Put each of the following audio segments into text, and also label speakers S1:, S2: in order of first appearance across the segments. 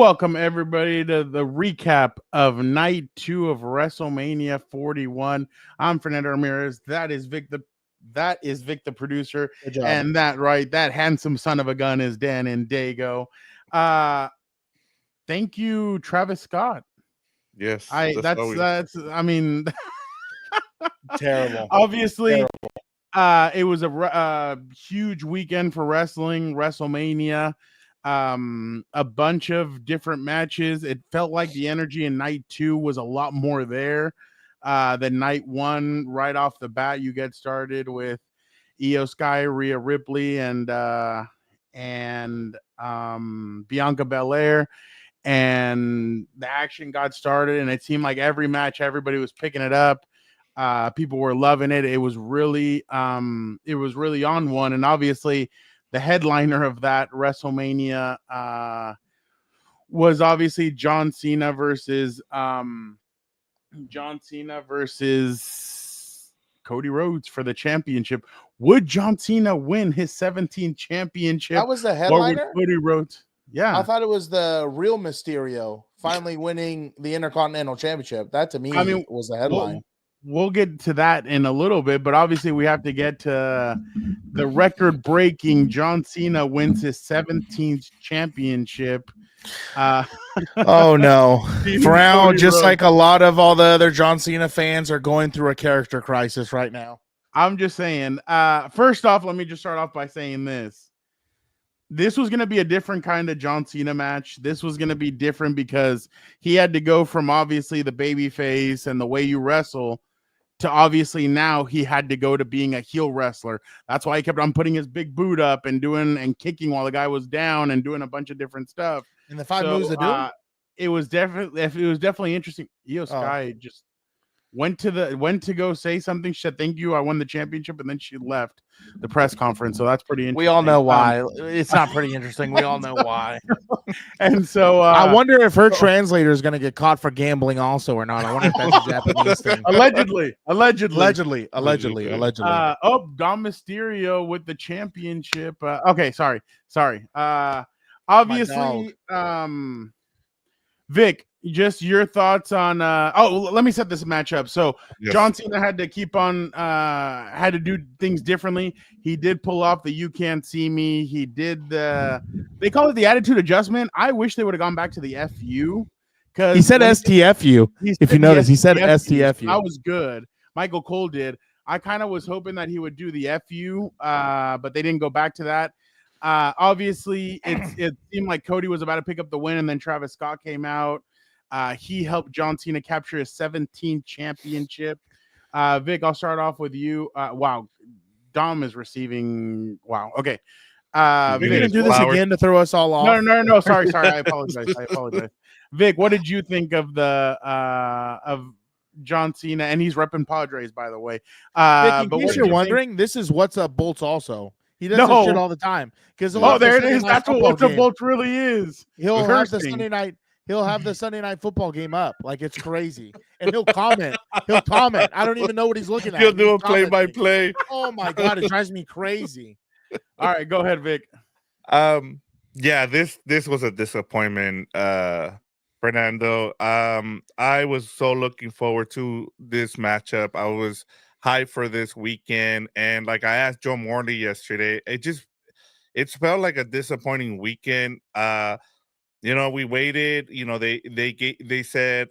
S1: Welcome everybody to the recap of night 2 of WrestleMania 41. I'm Fernando Ramirez. That is Vic the producer.
S2: Good job.
S1: And that handsome son of a gun is Dan and Dago. Thank you, Travis Scott.
S3: Yes,
S1: That's I mean
S2: Terrible.
S1: obviously it was a huge weekend for wrestling, WrestleMania. A bunch of different matches. It felt like the energy in night 2 was a lot more there than night 1. Right off the bat, you get started with Iyo Sky, Rhea Ripley, and Bianca Belair, and the action got started, and it seemed like every match everybody was picking it up. People were loving it. It was really on one, and obviously the headliner of that WrestleMania was obviously John Cena versus Cody Rhodes for the championship. Would John Cena win his 17th championship?
S2: That was the
S1: Or would
S2: headliner?
S1: Cody Rhodes? Yeah.
S2: I thought it was the real Mysterio finally winning the Intercontinental Championship. That to me was the headline.
S1: We'll get to that in a little bit, but obviously we have to get to the record-breaking John Cena wins his 17th championship.
S2: Oh no. Brown, just like a lot of all the other John Cena fans are going through a character crisis right now.
S1: I'm just saying, first off, let me just start off by saying this. This was going to be a different kind of John Cena match. This was going to be different because he had to go from obviously the baby face and the way you wrestle to obviously now he had to go to being a heel wrestler. That's why he kept on putting his big boot up and doing and kicking while the guy was down and doing a bunch of different stuff.
S2: And the 5 moves to do
S1: it was definitely interesting. Iyo Sky just went to go say something. She said, "Thank you, I won the championship," and then she left the press conference. So that's pretty interesting.
S2: We all know why. It's not pretty interesting. We all know why.
S1: And so
S2: I wonder if her translator is going to get caught for gambling also or not. I wonder if that's a Japanese thing.
S1: Allegedly. Dom Mysterio with the championship. Okay, sorry. Obviously, Vic, just your thoughts on let me set this match up. So yes. John Cena had to keep on had to do things differently. He did pull off the "you can't see me." He did they call it the attitude adjustment. I wish they would have gone back to the FU, because
S2: he said STFU. If you notice, he said STFU.
S1: That was good. Michael Cole did. I kind of was hoping that he would do the FU, but they didn't go back to that. Obviously, it seemed like Cody was about to pick up the win, and then Travis Scott came out. He helped John Cena capture his 17th championship. Vic, I'll start off with you. Wow, Dom is receiving. Wow. Okay.
S2: You're gonna do this again to throw us all off?
S1: No. Sorry. I apologize. Vic, what did you think of the of John Cena? And he's repping Padres, by the way.
S2: Vic, in case you're wondering, this is What's Up Bolts also. He does this shit all the time.
S1: There it is. That's what What's Up Bolts really is.
S2: He'll have the Sunday night. He'll have the Sunday night football game up. Like, it's crazy. And he'll comment. I don't even know what he's looking at.
S3: He'll do a play-by-play.
S2: Oh, my God. It drives me crazy.
S1: All right. Go ahead, Vic.
S3: Yeah, this was a disappointment, Fernando. I was so looking forward to this matchup. I was hyped for this weekend. And like I asked Joe Morley yesterday, it felt like a disappointing weekend. We waited. They said,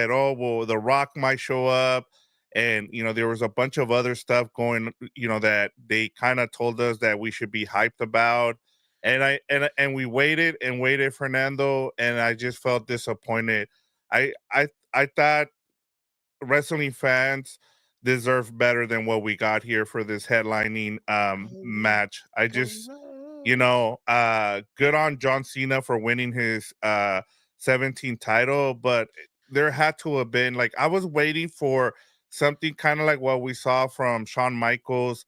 S3: "Oh, well, The Rock might show up," and there was a bunch of other stuff going. That they kind of told us that we should be hyped about, and we waited, Fernando, and I just felt disappointed. I thought wrestling fans deserve better than what we got here for this headlining match. I just. Good on John Cena for winning his 17th title, but there had to have been, like, I was waiting for something kind of like what we saw from Shawn Michaels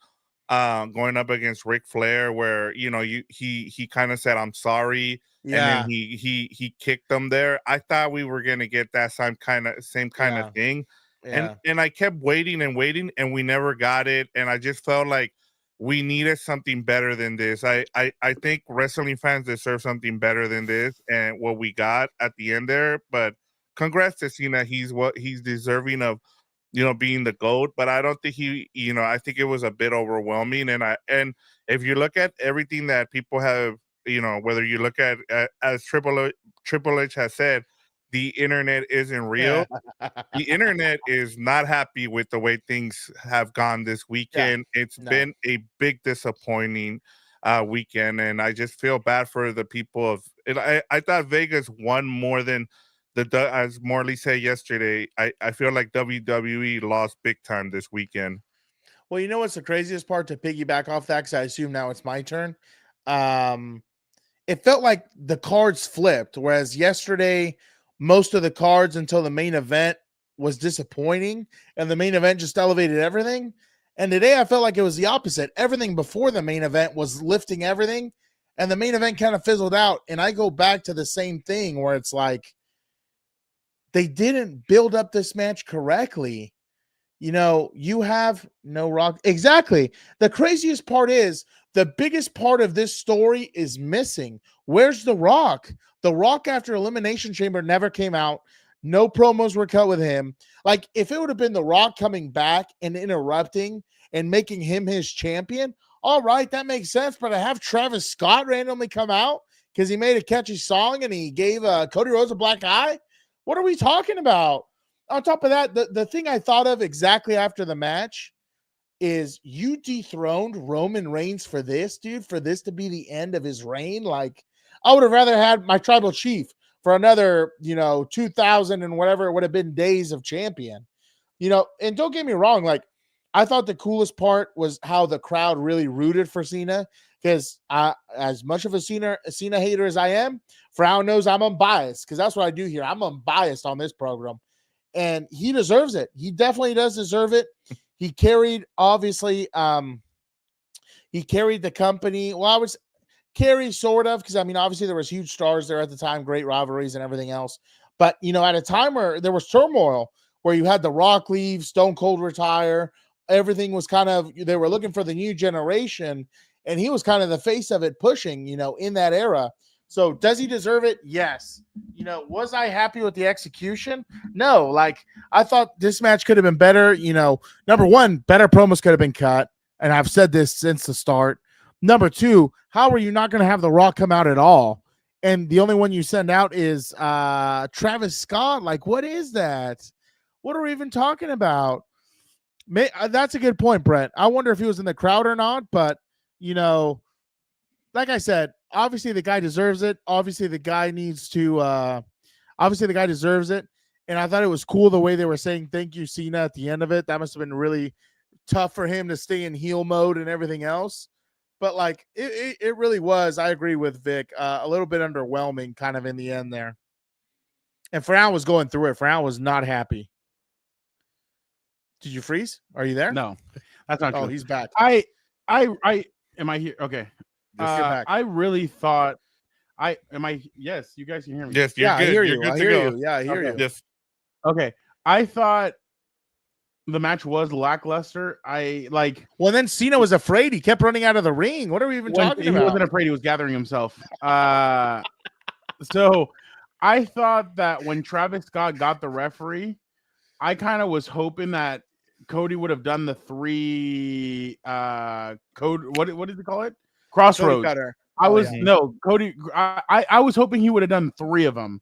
S3: going up against Ric Flair, where he kind of said, "I'm sorry," and then he kicked them there. I thought we were gonna get that same kind of thing, and I kept waiting, and we never got it, and I just felt like we needed something better than this. I think wrestling fans deserve something better than this, and what we got at the end there. But congrats to Cena. He's deserving of, being the GOAT, but I don't think I think it was a bit overwhelming. And if you look at everything that people have, whether you look at as Triple H has said, the internet isn't real. The internet is not happy with the way things have gone this weekend. It's been a big disappointing weekend, and I just feel bad for the people of it. I thought Vegas won more than as Morley said yesterday. I feel like WWE lost big time this weekend.
S2: Well, you know what's the craziest part, to piggyback off that, because I assume now it's my turn. It felt like the cards flipped, whereas yesterday most of the cards until the main event was disappointing, and the main event just elevated everything. And today I felt like it was the opposite. Everything before the main event was lifting everything, and the main event kind of fizzled out. And I go back to the same thing where it's like they didn't build up this match correctly. You have no Rock. Exactly. The craziest part is the biggest part of this story is missing. Where's The Rock? The Rock after Elimination Chamber never came out. No promos were cut with him. Like, if it would have been The Rock coming back and interrupting and making him his champion, all right, that makes sense. But I have Travis Scott randomly come out because he made a catchy song and he gave Cody Rhodes a black eye. What are we talking about? On top of that, the thing I thought of exactly after the match is you dethroned Roman Reigns for this, dude, for this to be the end of his reign. Like, I would have rather had my tribal chief for another, 2,000 and whatever it would have been days of champion. And don't get me wrong, like, I thought the coolest part was how the crowd really rooted for Cena, because as much of a Cena hater as I am, Frau knows I'm unbiased, because that's what I do here. I'm unbiased on this program. And he deserves it. He definitely does deserve it. He carried, obviously, he carried the company. Well, I was carry sort of, because obviously there was huge stars there at the time, great rivalries and everything else. But at a time where there was turmoil, where you had The Rock leave, Stone Cold retire, everything was kind of, they were looking for the new generation, and he was kind of the face of it, pushing, in that era. So does he deserve it? Yes. Was I happy with the execution? No. Like, I thought this match could have been better. Number one, better promos could have been cut. And I've said this since the start. Number two, how are you not going to have The Rock come out at all? And the only one you send out is Travis Scott. Like, what is that? What are we even talking about? That's a good point, Brett. I wonder if he was in the crowd or not. But, like I said, obviously the guy deserves it. Obviously the guy deserves it. And I thought it was cool the way they were saying thank you, Cena, at the end of it. That must have been really tough for him to stay in heel mode and everything else. But like it really was. I agree with Vic. A little bit underwhelming kind of in the end there. And Frau was going through it. Frau was not happy. Did you freeze? Are you there?
S1: No, that's not true.
S2: Oh, he's back.
S1: Am I here? Okay. I really thought yes, you guys can hear me.
S3: Yes, you're good.
S2: I hear
S3: you're
S2: you.
S3: good
S2: I
S3: to
S2: hear
S3: go.
S2: you. Yeah, I hear you.
S3: Yes.
S1: Okay. I thought the match was lackluster.
S2: Well, then Cena was afraid. He kept running out of the ring. What are we even talking about?
S1: He wasn't afraid. He was gathering himself. So I thought that when Travis Scott got the referee, I kind of was hoping that Cody would have done the 3 code. What did they call it? Crossroads. Cody. I was hoping he would have done 3 of them,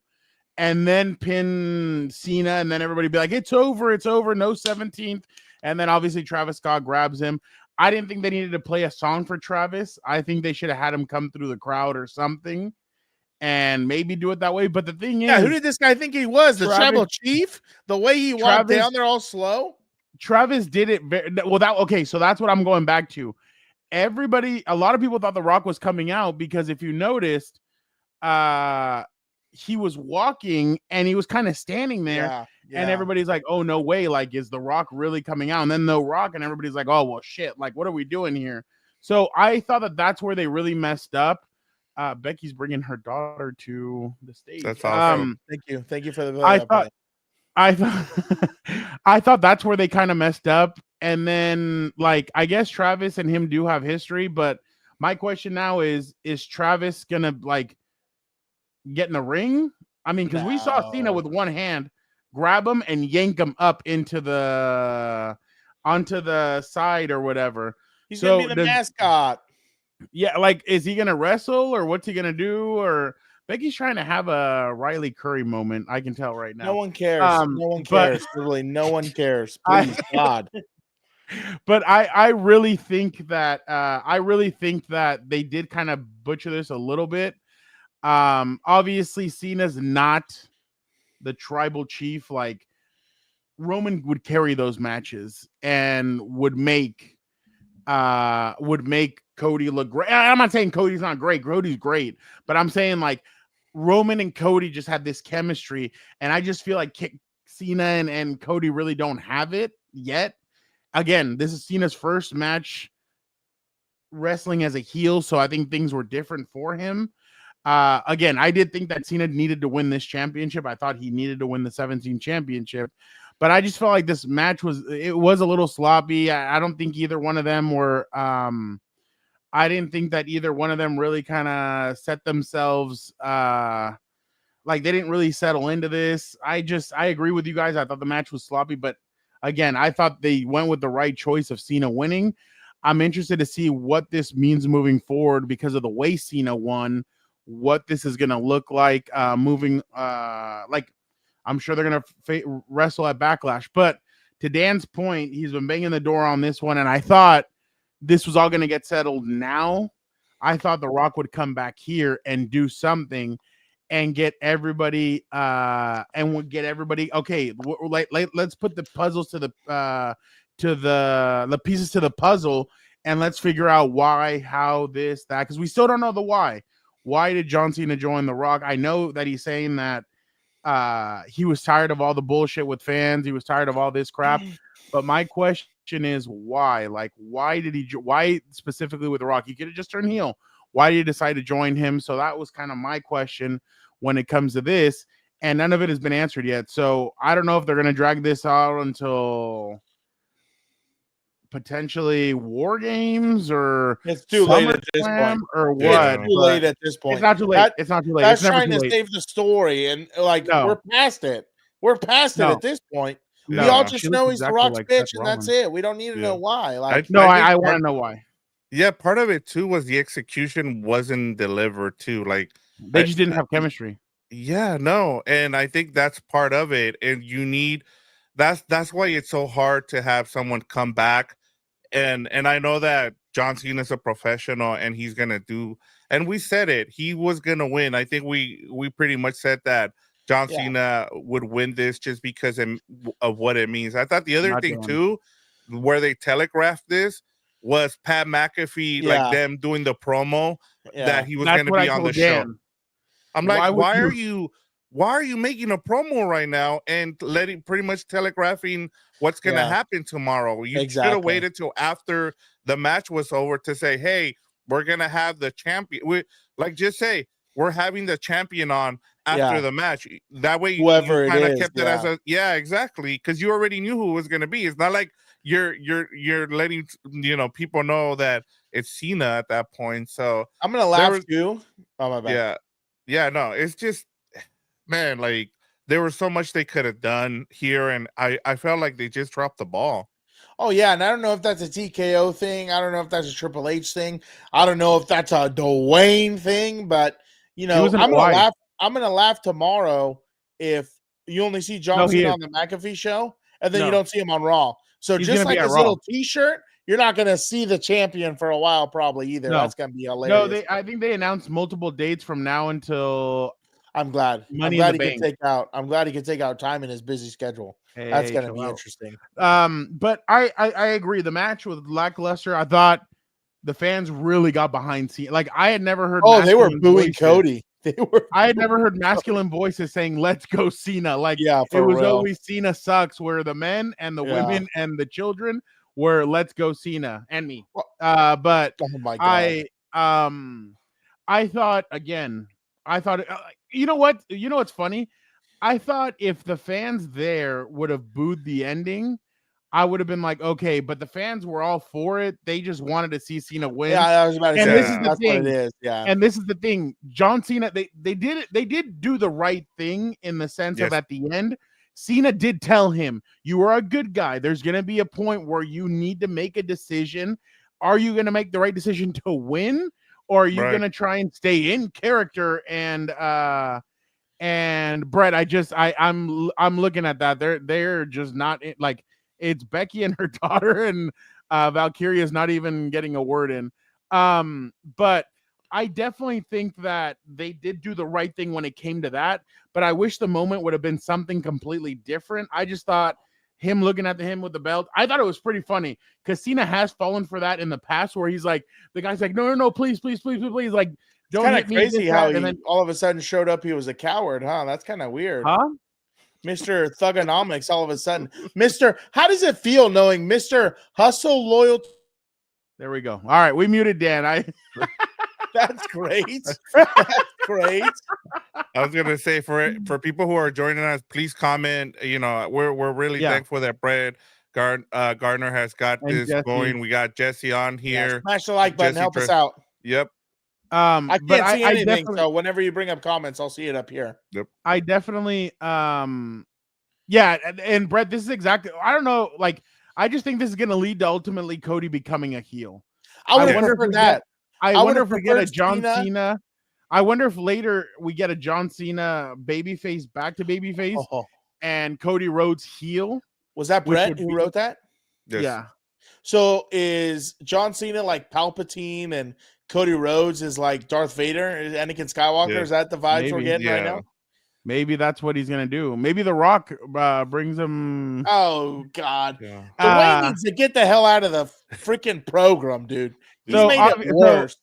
S1: and then pin Cena, and then everybody be like, it's over, no 17th. And then obviously Travis Scott grabs him. I didn't think they needed to play a song for Travis. I think they should have had him come through the crowd or something and maybe do it that way. But the thing is,
S2: who did this guy think he was? The tribal chief? The way he walked down there all slow?
S1: Travis did it very well. So that's what I'm going back to. A lot of people thought The Rock was coming out because if you noticed, he was walking and he was kind of standing there, and everybody's like, "Oh, no way! Like, is The Rock really coming out?" And then no Rock, and everybody's like, "Oh, well, shit! Like, what are we doing here?" So I thought that's where they really messed up. Becky's bringing her daughter to the stage.
S3: That's awesome.
S2: Thank you for the.
S1: I thought that's where they kind of messed up, And then, like, I guess Travis and him do have history, but my question now is Travis gonna like get in the ring? I mean, because we saw Cena with one hand grab him and yank him up into the onto the side or whatever.
S2: He's
S1: So
S2: gonna be the mascot.
S1: Yeah, like, is he gonna wrestle or what's he gonna do? Or Becky's trying to have a Riley Curry moment. I can tell right now.
S2: No one cares. No one cares. Literally, no one cares. Please, God.
S1: But I really think that they did kind of butcher this a little bit. Obviously Cena's not the tribal chief. Like, Roman would carry those matches and would make Cody look great. I'm not saying Cody's not great. Cody's great, but I'm saying like Roman and Cody just had this chemistry, and I just feel like Cena and Cody really don't have it yet. Again, this is Cena's first match wrestling as a heel, so I think things were different for him. Again, I did think that Cena needed to win this championship. I thought he needed to win the 17 championship, but I just felt like this match was a little sloppy. I don't think either one of them were. I didn't think that either one of them really kind of set themselves. Like, they didn't really settle into this. I agree with you guys. I thought the match was sloppy, but again, I thought they went with the right choice of Cena winning. I'm interested to see what this means moving forward because of the way Cena won, what this is going to look like moving. Like, I'm sure they're going to wrestle at Backlash. But to Dan's point, he's been banging the door on this one, and I thought this was all going to get settled now. I thought The Rock would come back here and do something and get everybody okay, let's put the puzzles to the pieces to the puzzle, and let's figure out why, how, this, that, because we still don't know the why. Why did John Cena join The Rock? I know that he's saying that he was tired of all the bullshit with fans. He was tired of all this crap. But my question is why? Like, why specifically with The Rock? He could have just turned heel. Why did you decide to join him? So that was kind of my question when it comes to this, and none of it has been answered yet. So I don't know if they're going to drag this out until potentially War Games or
S2: it's too late at this point,
S1: or what?
S2: It's too late at this point.
S1: It's not too late. It's not too late.
S2: That's
S1: it's never
S2: trying
S1: too
S2: to
S1: late.
S2: save the story, and like we're past it. We're past it at this point.
S3: Yeah.
S2: We all just know he's
S1: exactly
S2: The Rock's
S1: like
S2: bitch,
S1: Seth
S2: and that's it. We don't need to know why. Like,
S1: I want to know why.
S3: Yeah, part of it too was the execution wasn't delivered too. Like,
S1: they just didn't have chemistry.
S3: Yeah, no, and I think that's part of it. And you need that's why it's so hard to have someone come back. And I know that John Cena's a professional, and he's gonna do. And we said it, he was gonna win. I think we pretty much said that John Cena would win this just because of what it means. I thought the other thing too, where they telegraphed this, was Pat McAfee, like them doing the promo that he was going to be on the show. I'm like, why are you making a promo right now and pretty much telegraphing what's going to happen tomorrow? You should have waited till after the match was over to say, hey, we're going to have the champion. Just say, we're having the champion on after the match. That way,
S2: whoever
S3: you kind of
S2: kept
S3: it as a exactly, because you already knew who it was going to be. It's not like you're letting people know that it's Cena at that point. So
S2: I'm gonna laugh too. Oh my bad.
S3: Yeah. No, it's just, man, like, there was so much they could have done here, and I felt like they just dropped the ball.
S2: Oh yeah, and I don't know if that's a TKO thing. I don't know if that's a Triple H thing. I don't know if that's a Dwayne thing. But I'm gonna laugh tomorrow if you only see John Cena on the McAfee show, and then you don't see him on Raw. So he's just like his little T-shirt, you're not gonna see the champion for a while, probably either. No. That's gonna be hilarious.
S1: No, I think they announced multiple dates from now until.
S2: I'm glad. I'm glad he can take out time in his busy schedule. That's gonna be interesting.
S1: But I agree. The match was lackluster. I thought the fans really got behind Cena. Like, I had never heard.
S2: Oh, they were booing Cody.
S1: I had never heard masculine voices saying "Let's go Cena." Like, it was always Cena sucks. Where the men and the women and the children were "Let's go Cena" and me. But
S2: oh my God.
S1: I thought again. You know what? You know what's funny? I thought if the fans there would have booed the ending, I would have been like, okay, but the fans were all for it. They just wanted to see Cena win.
S2: Yeah, I was about to
S1: and
S2: say
S1: this is the
S2: that's
S1: thing.
S2: what it is. Yeah.
S1: And this is the thing. John Cena, they did do the right thing in the sense of at the end, Cena did tell him, you are a good guy. There's going to be a point where you need to make a decision. Are you going to make the right decision to win? Or are you going to try and stay in character? And Brett, I'm looking at that. They're just not like, it's Becky and her daughter, and Valkyria is not even getting a word in. But I definitely think that they did do the right thing when it came to that. But I wish the moment would have been something completely different. I just thought him looking at him with the belt, I thought it was pretty funny because Cena has fallen for that in the past where he's like, the guy's like, no, please. Like, don't hit me.
S2: Crazy how he all of a sudden showed up. He was a coward, huh? That's kind of weird.
S1: Huh?
S2: Mr. Thugonomics all of a sudden. How does it feel knowing Mr. Hustle Loyal?
S1: There we go. All right, we muted Dan.
S2: That's great. That's great.
S3: I was gonna say for people who are joining us, please comment. You know, we're really thankful that Brett Gardner has got this going. We got Jesse on here.
S2: Yeah, smash the like button. Help us out.
S3: Yep.
S2: I can't see anything, so whenever you bring up comments, I'll see it up here.
S3: Yep.
S1: I definitely and Brett, this is exactly, I don't know, like, I just think this is gonna lead to ultimately Cody becoming a heel.
S2: I wonder if that.
S1: I wonder if we get a John Cena. I wonder if later we get a John Cena babyface back to babyface and Cody Rhodes heel.
S2: Was that Brett who wrote that?
S3: Yes.
S1: Yeah.
S2: So is John Cena like Palpatine and Cody Rhodes is like Darth Vader? Is Anakin Skywalker?
S3: Yeah.
S2: Is that the vibes we're getting right now?
S1: Maybe that's what he's gonna do. Maybe The Rock brings him.
S2: Oh God,
S3: yeah.
S2: Dwayne needs to get the hell out of the freaking program, dude. He's made it worse.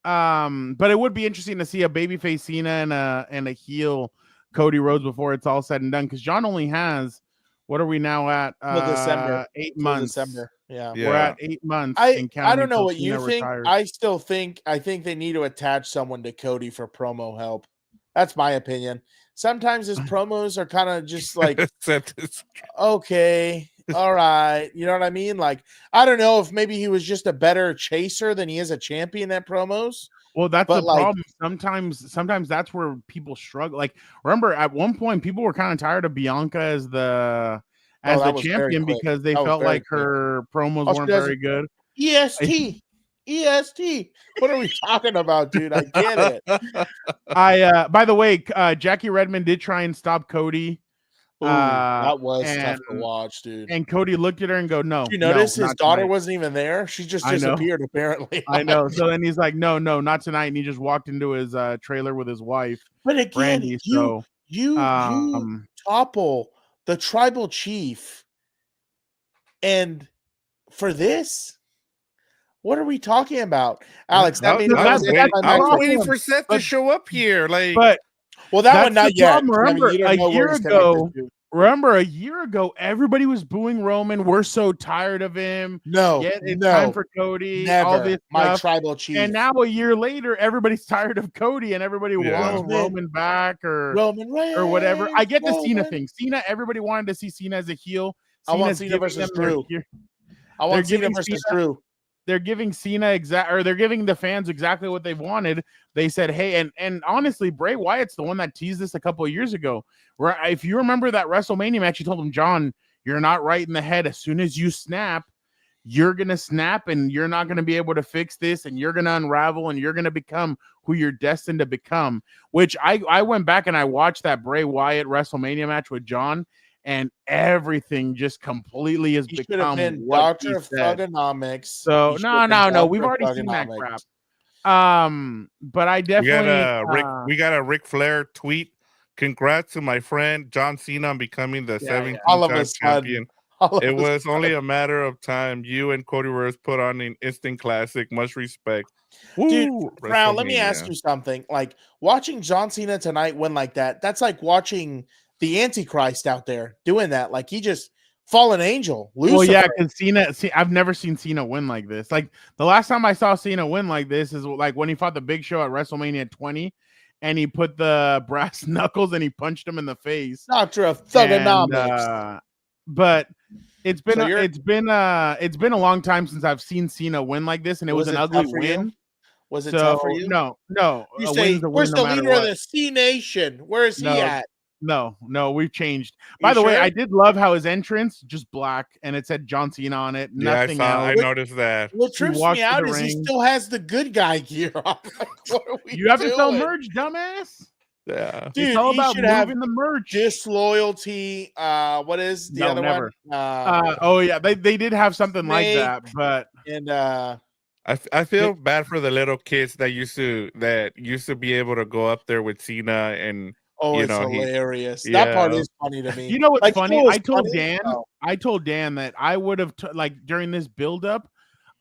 S1: But it would be interesting to see a babyface Cena and a heel Cody Rhodes before it's all said and done. Because John only has, what are we now at?
S2: December.
S1: 8 months.
S2: December. Yeah,
S1: we're at 8 months.
S2: I don't know what you think.
S1: Retires.
S2: I think they need to attach someone to Cody for promo help. That's my opinion. Sometimes his promos are kind of just like, okay, all right. You know what I mean? Like, I don't know if maybe he was just a better chaser than he is a champion at promos.
S1: Well, that's the problem. Sometimes that's where people struggle. Like, remember at one point, people were kind of tired of Bianca as the champion because they felt like her promos weren't very good.
S2: EST. What are we talking about, dude? I get it.
S1: By the way, Jackie Redmond did try and stop Cody.
S2: Ooh, that was tough to watch, dude.
S1: And Cody looked at her and go, "No."
S2: Did you notice his daughter wasn't even there? She just disappeared, apparently.
S1: I know. So then he's like, "No, not tonight," and he just walked into his trailer with his wife.
S2: But again,
S1: Brandy,
S2: you topple the tribal chief, and for this. What are we talking about, Alex?
S3: I was waiting for Seth to show up here. Like,
S2: well, that one not yet.
S1: Remember, a year ago, everybody was booing Roman. We're so tired of him. It's time for Cody.
S2: Never.
S1: All this stuff.
S2: Tribal chief.
S1: And now a year later, everybody's tired of Cody, and everybody wants Roman back or whatever. I get the Cena thing. Cena, everybody wanted to see Cena as a heel.
S2: I want Cena versus Drew. I want Cena versus Drew.
S1: They're giving Cena they're giving the fans exactly what they wanted. They said, hey, and honestly, Bray Wyatt's the one that teased this a couple of years ago. Where if you remember that WrestleMania match, he told him, John, you're not right in the head. As soon as you snap, you're gonna snap and you're not gonna be able to fix this, and you're gonna unravel and you're gonna become who you're destined to become. Which I went back and I watched that Bray Wyatt WrestleMania match with John. And everything just completely has become
S2: Dr. Thugonomics.
S1: So no, we've already seen that crap. But I definitely
S3: we got a Ric Flair tweet. Congrats to my friend John Cena on becoming the 17th champion. It was only a matter of time. You and Cody Rhodes put on an instant classic. Much respect.
S2: Dude, Brown, let me ask you something. Like, watching John Cena tonight win like that, that's like watching the Antichrist out there doing that. Like, he just fallen angel. Lucifer.
S1: Well, yeah, because I've never seen Cena win like this. Like, the last time I saw Cena win like this is like when he fought the Big Show at WrestleMania 20, and he put the brass knuckles and he punched him in the face.
S2: Doctor of Thugonomics.
S1: But It's been a long time since I've seen Cena win like this, and it was an ugly win.
S2: Was it tough for you?
S1: No,
S2: You
S1: a
S2: say,
S1: win's a win
S2: where's
S1: no
S2: the
S1: matter
S2: leader of
S1: what.
S2: the C Nation? Where is he at?
S1: No, we've changed.
S2: You
S1: By the way,
S2: sure?
S1: I did love how his entrance just black and it said John Cena on it. Nothing else.
S3: I noticed that.
S2: What trips
S1: walked
S2: me
S1: to
S2: out
S1: the
S2: is he
S1: ring.
S2: still has the good guy gear on. Like, what are we
S1: You have to sell
S2: doing?
S1: merch, dumbass.
S3: Yeah,
S2: Dude,
S1: it's all
S2: he
S1: about
S2: should have
S1: moving the merch.
S2: disloyalty. What is the other
S1: never.
S2: one?
S1: Oh yeah, they did have something like that, but
S2: and
S3: I feel bad for the little kids that used to be able to go up there with Cena and
S2: it's hilarious.
S3: Yeah.
S2: That part is funny to me.
S1: You know what's funny?
S2: You know
S1: I told Dan that I would have during this build-up,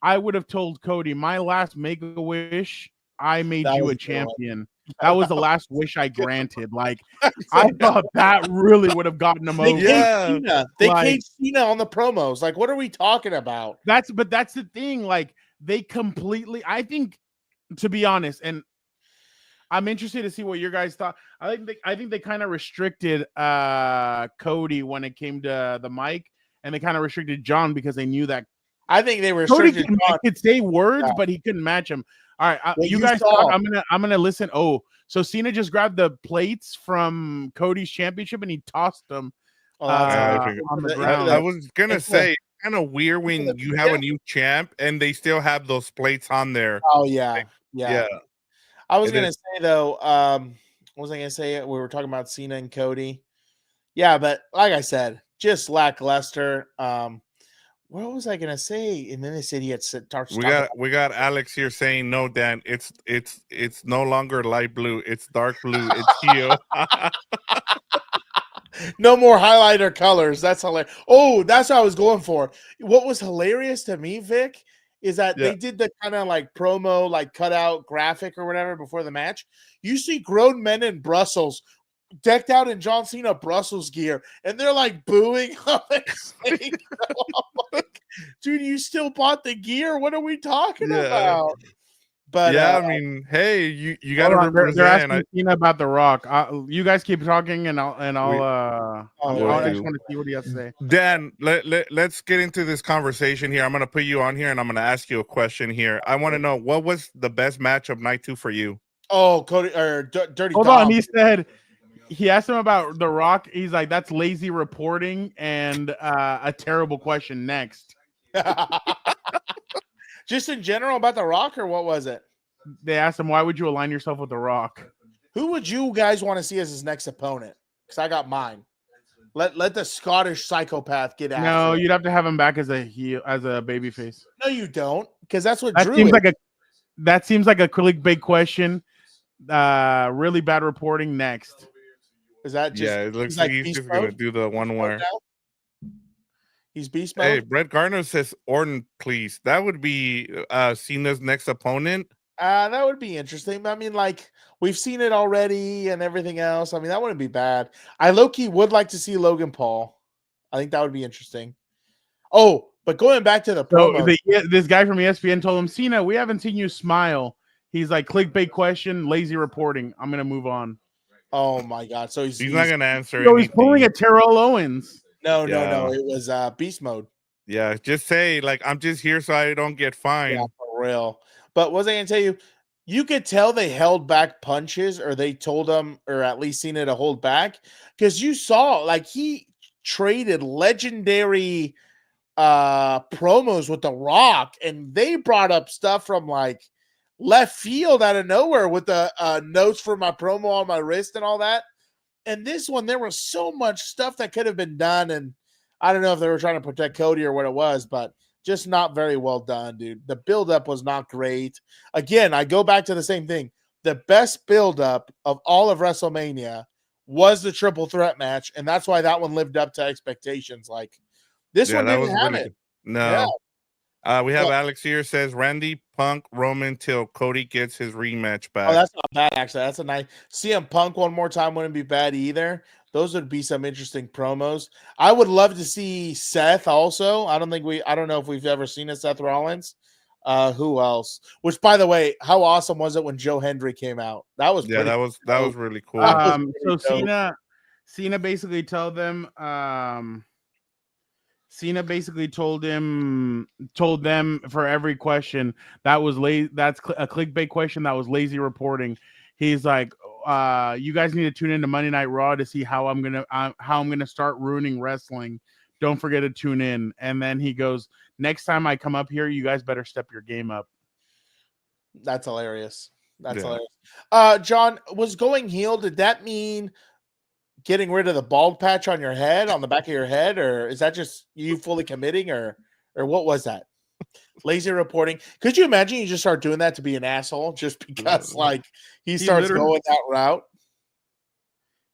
S1: I would have told Cody, my last Make-A-Wish, I made you a champion. That was the last wish I granted. Like, I thought that really would have gotten him over.
S2: They caged Cena on the promos. Like, what are we talking about?
S1: That's the thing. Like, they completely, I think, to be honest, and I'm interested to see what your guys thought. I think they kind of restricted Cody when it came to the mic, and they kind of restricted John because they knew that
S2: I think they were
S1: Cody could say words, but he couldn't match him. All right, you guys talk. I'm gonna listen. Oh, so Cena just grabbed the plates from Cody's championship and he tossed them on the ground.
S3: I was gonna say, kind of weird when you have a new champ and they still have those plates on there.
S2: Oh yeah. I was gonna say though, what was I gonna say? We were talking about Cena and Cody. Yeah, but like I said, just lackluster. What was I gonna say? And then they said he had
S3: we got Alex here saying no, Dan. It's no longer light blue. It's dark blue. It's Iyo.
S2: No more highlighter colors. That's hilarious. Oh, that's what I was going for. What was hilarious to me, Vic, is that they did the kind of like promo, like cutout graphic or whatever before the match. You see grown men in Brussels decked out in John Cena Brussels gear, and they're like booing on their stage. Like, dude, you still bought the gear? What are we talking about? But
S3: I mean, hey, you got to represent.
S1: They're asking Cena about The Rock. You guys keep talking, and I'll I just want to see what he has to say.
S3: Dan, let's get into this conversation here. I'm going to put you on here, and I'm going to ask you a question here. I want to know, what was the best match of night 2 for you?
S2: Oh, Cody or Dirty.
S1: Hold on, he said. He asked him about The Rock. He's like, that's lazy reporting and a terrible question. Next.
S2: Just in general about The Rock, or what was it?
S1: They asked him, why would you align yourself with The Rock?
S2: Who would you guys want to see as his next opponent? Because I got mine. Let the Scottish psychopath get after
S1: No,
S2: it.
S1: you'd have to have him back as a babyface.
S2: No, you don't. Because that's what
S1: that
S2: Drew
S1: seems
S2: is.
S1: That seems like a clickbait question. Really bad reporting. Next.
S2: Is that just?
S3: Yeah, it looks like he's just gonna do the one where
S2: he's beast mode.
S3: Hey, Brett Garner says Orton, please. That would be Cena's next opponent.
S2: That would be interesting. I mean, like, we've seen it already and everything else. I mean, that wouldn't be bad. I low-key would like to see Logan Paul. I think that would be interesting. Oh, but going back to the promo,
S1: this guy from ESPN told him, Cena, we haven't seen you smile. He's like, clickbait question, lazy reporting. I'm gonna move on.
S2: Oh my God! So he's
S3: not gonna answer.
S1: So he's pulling a Terrell Owens.
S2: No. It was beast mode.
S3: Yeah, just say like, I'm just here so I don't get fined.
S2: Yeah, for real. But what was I gonna tell you? You could tell they held back punches, or they told them, or at least Cena to hold back, because you saw like he traded legendary promos with The Rock, and they brought up stuff from like left field out of nowhere with the notes for my promo on my wrist and all that. And this one, there was so much stuff that could have been done, and I don't know if they were trying to protect Cody or what it was, but just not very well done, dude. The buildup was not great. Again, I go back to the same thing. The best buildup of all of WrestleMania was the triple threat match, and that's why that one lived up to expectations. Like, this one didn't have it.
S3: No. Yeah. We have Alex here says Randy, Punk, Roman till Cody gets his rematch back.
S2: Oh, that's not bad, actually. That's a nice CM Punk one more time wouldn't be bad either. Those would be some interesting promos. I would love to see Seth also. I don't know if we've ever seen a Seth Rollins. Who else? Which, by the way, how awesome was it when Joe Hendry came out? That was
S3: that was really cool.
S1: So Cena basically told them Cena basically told them for every question that was that's a clickbait question that was lazy reporting. He's like, you guys need to tune into Monday Night Raw to see how I'm gonna start ruining wrestling. Don't forget to tune in. And then he goes, next time I come up here, you guys better step your game up.
S2: That's hilarious. That's hilarious. John, was going heel, did that mean getting rid of the bald patch on your head, on the back of your head, or is that just you fully committing, or what was that? Lazy reporting. Could you imagine you just start doing that to be an asshole just because like he starts going that route?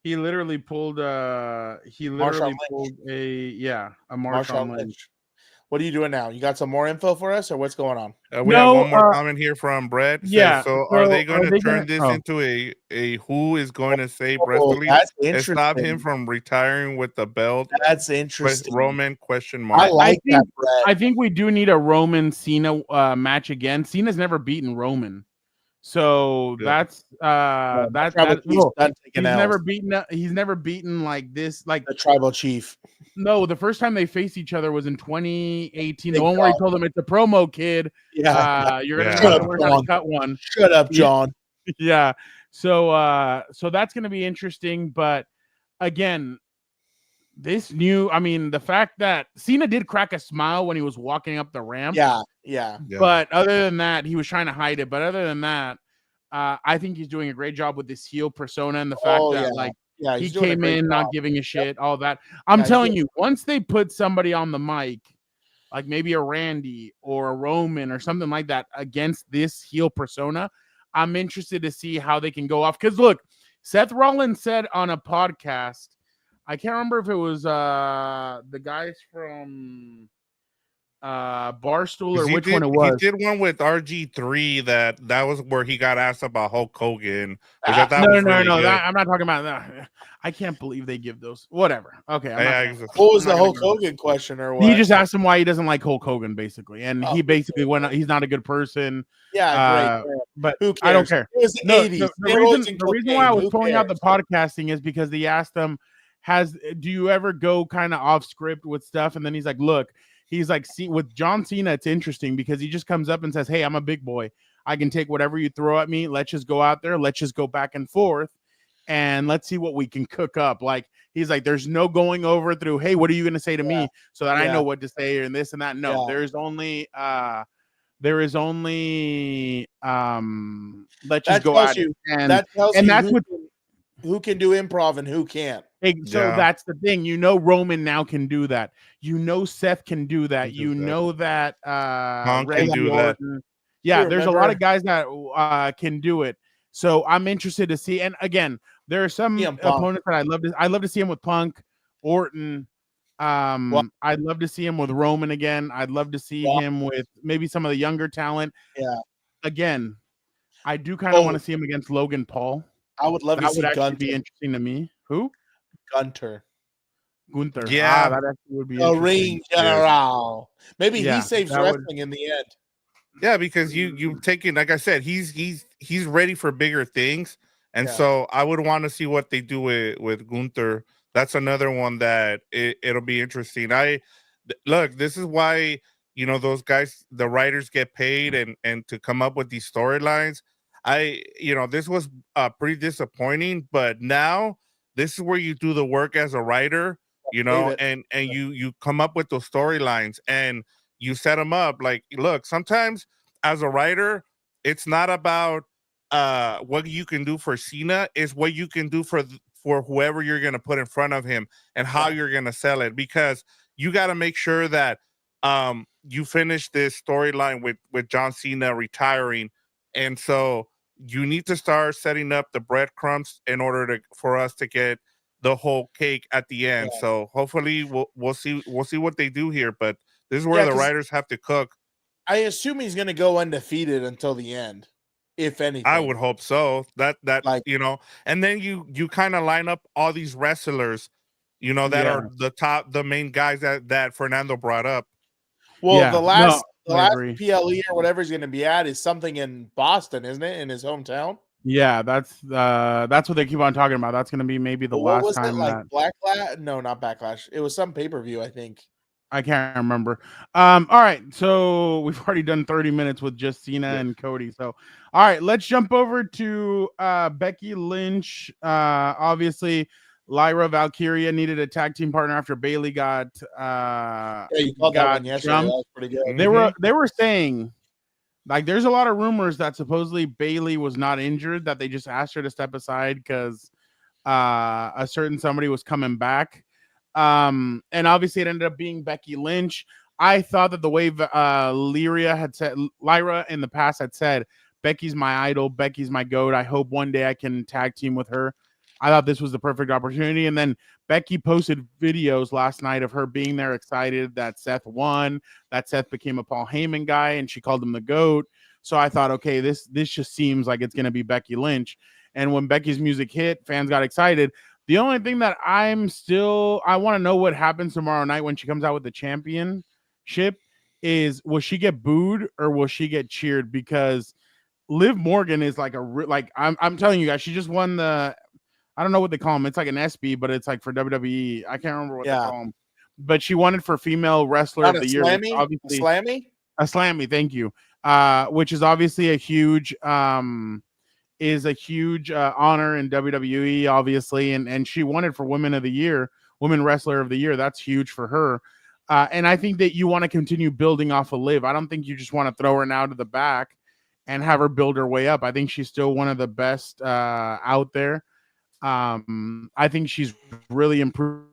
S1: He literally pulled a Marshawn Lynch.
S2: What are you doing now? You got some more info for us, or what's going on?
S3: We have one more comment here from Brett.
S1: Yeah.
S3: So are they going to turn this into a who is going to save wrestling and stop him from retiring with the belt?
S2: That's interesting.
S3: Roman question?
S2: I like that,
S1: Brett. I think we do need a Roman Cena match again. Cena's never beaten Roman. So that's he's never beaten like this, like
S2: the tribal chief.
S1: No, the first time they faced each other was in 2018. The one where he told him it's a promo, kid.
S2: Yeah,
S1: you're gonna have to learn how to cut one.
S2: Shut up, John.
S1: Yeah. So that's gonna be interesting. But again, the fact that Cena did crack a smile when he was walking up the ramp.
S2: Yeah.
S1: But other than that, he was trying to hide it. But other than that, I think he's doing a great job with this heel persona and the fact that he came in not giving a shit, all that. I'm telling you, once they put somebody on the mic, like maybe a Randy or a Roman or something like that against this heel persona, I'm interested to see how they can go off. Because look, Seth Rollins said on a podcast, I can't remember if it was the guys from Barstool or which one it was.
S3: He did one with RG3 that was where he got asked about Hulk Hogan.
S1: No. I'm not talking about that. I can't believe they give those. Whatever. Okay.
S2: What was the Hulk Hogan question or what?
S1: He just asked him why he doesn't like Hulk Hogan, basically, and he basically went. He's not a good person.
S2: Yeah, great.
S1: But
S2: who cares?
S1: I don't care.
S2: It was the 80s.
S1: The reason why I was pulling out the podcasting is because he asked them, do you ever go kind of off script with stuff? And then he's like, look. He's like, see, with John Cena, it's interesting because he just comes up and says, hey, I'm a big boy. I can take whatever you throw at me. Let's just go out there. Let's just go back and forth. And let's see what we can cook up. Like, he's like, there's no going over through, hey, what are you going to say to me so that I know what to say and this and that. No, there is only, let's just go out.
S2: And that tells you who can do improv and who can't.
S1: So that's the thing. Roman now can do that. Seth can do that. That
S3: Punk can do that.
S1: Yeah, there's a lot of guys that can do it. So I'm interested to see. And again, there are some opponents that I'd love to see him with Punk, Orton. I'd love to see him with Roman again. I'd love to see him with maybe some of the younger talent.
S2: Yeah.
S1: Again, I do kind of want to see him against Logan Paul.
S2: I would love to see
S1: Gunther. That would be interesting to me. Who?
S2: Gunther.
S1: Yeah, that actually would be
S2: a ring general. Maybe he saves wrestling in the end.
S3: Yeah, because you taking, like I said, he's ready for bigger things, and so I would want to see what they do with Gunther. That's another one that it'll be interesting. Look, this is why those guys, the writers, get paid and to come up with these storylines. This was pretty disappointing, but now this is where you do the work as a writer, and you come up with those storylines and you set them up. Like, look, sometimes as a writer, it's not about what you can do for Cena, it's what you can do for whoever you're going to put in front of him and how you're going to sell it, because you got to make sure that you finish this storyline with John Cena retiring. And so you need to start setting up the breadcrumbs in order for us to get the whole cake at the end. Yeah. So hopefully we'll see what they do here, but this is where the writers have to cook.
S2: I assume he's going to go undefeated until the end, if anything.
S3: I would hope so. That and then you kind of line up all these wrestlers, that are the main guys that Fernando brought up.
S2: Well, the last PLE or whatever he's going to be at is something in Boston, isn't it? In his hometown.
S1: Yeah, that's what they keep on talking about. That's going to be maybe the last time.
S2: Backlash? No, not Backlash. It was some pay-per-view, I think.
S1: I can't remember. All right, so we've already done 30 minutes with just Cena and Cody. So, all right, let's jump over to Becky Lynch. Obviously, Lyra Valkyria needed a tag team partner after Bailey got
S2: you called that one yesterday. That
S1: jumped.
S2: was pretty good.
S1: They were saying, like, there's a lot of rumors that supposedly Bailey was not injured, that they just asked her to step aside because a certain somebody was coming back. And obviously it ended up being Becky Lynch. I thought that the way Lyra in the past had said, Becky's my idol, Becky's my GOAT. I hope one day I can tag team with her. I thought this was the perfect opportunity. And then Becky posted videos last night of her being there, excited that Seth won, that Seth became a Paul Heyman guy, and she called him the GOAT. So I thought, okay, this just seems like it's going to be Becky Lynch. And when Becky's music hit, fans got excited. The only thing that I want to know what happens tomorrow night when she comes out with the championship is, will she get booed or will she get cheered? Because Liv Morgan is like I'm telling you guys, she just won the, I don't know what they call them. It's like an SB, but it's like for WWE. I can't remember what they call them. But she won it for female wrestler of the year. Obviously, a slammy. Thank you. Which is obviously a huge honor in WWE, obviously, and she won it for Women Wrestler of the Year. That's huge for her. And I think that you want to continue building off of Liv. I don't think you just want to throw her now to the back and have her build her way up. I think she's still one of the best out there. I think she's really improved.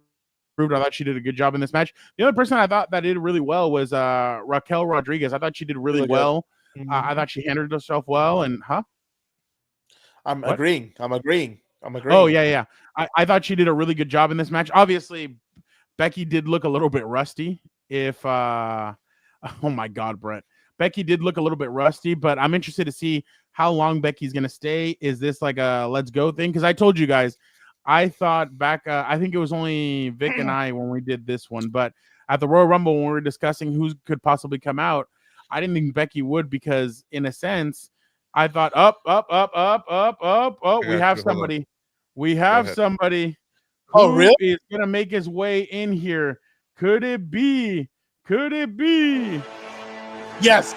S1: I thought she did a good job in this match. The other person I thought that did really well was Raquel Rodriguez. I thought she did really well. I thought she handled herself well. And
S2: I'm agreeing.
S1: Oh, yeah. I thought she did a really good job in this match. Obviously, Becky did look a little bit rusty. Oh my God, Brett. Becky did look a little bit rusty, but I'm interested to see how long Becky's going to stay. Is this like a let's go thing? Because I told you guys, I thought back, I think it was only Vic and I when we did this one, but at the Royal Rumble, when we were discussing who could possibly come out, I didn't think Becky would, because in a sense, I thought up. We have somebody. We have somebody who
S2: really?
S1: is going to make his way in here. Could it be?
S2: Yes.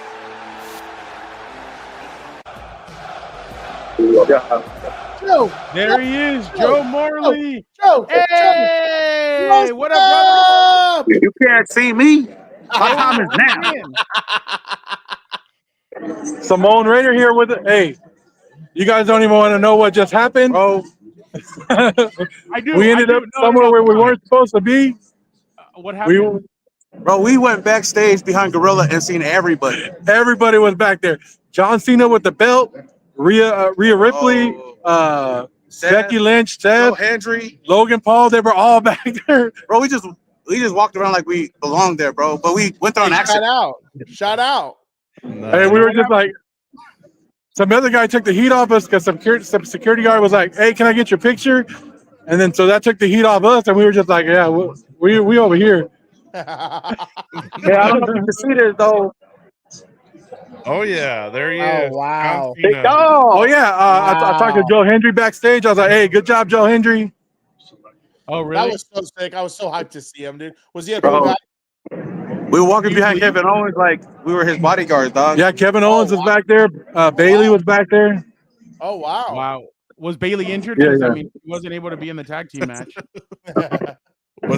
S2: Joe.
S1: There he is, Joe Morley.
S2: Joe.
S1: Hey, what up, brother?
S4: You can't see me. My time is now.
S5: Simone Raider here with it. Hey, you guys don't even want to know what just happened, bro.
S1: I do.
S5: We ended up somewhere where we weren't supposed to be.
S1: What happened?
S4: We went backstage behind Gorilla and seen everybody.
S5: Everybody was back there. John Cena with the belt, Rhea Ripley, Becky Lynch, Seth,
S4: Hendry,
S5: Logan Paul. They were all back there.
S4: Bro, we just walked around like we belonged there, bro. But we went there on accident.
S2: Shout out.
S5: And we were just like, some other guy took the heat off us because some security guard was like, "Hey, can I get your picture?" And then so that took the heat off us, and we were just like, "Yeah, we over here."
S4: Yeah, I don't know if you can see this though.
S3: Oh yeah, there he is.
S2: Oh wow.
S5: Oh yeah, I talked to Joe Hendry backstage. I was like, "Hey, good job, Joe Hendry."
S1: Oh really?
S2: That was so sick. I was so hyped to see him, dude. Was he a cool guy?
S4: We were walking behind Kevin Owens like we were his bodyguards, dog.
S5: Yeah, Kevin Owens was back there. Bailey was back there.
S2: Oh wow.
S1: Wow. Was Bailey injured?
S5: Yeah.
S1: I mean, he wasn't able to be in the tag team match.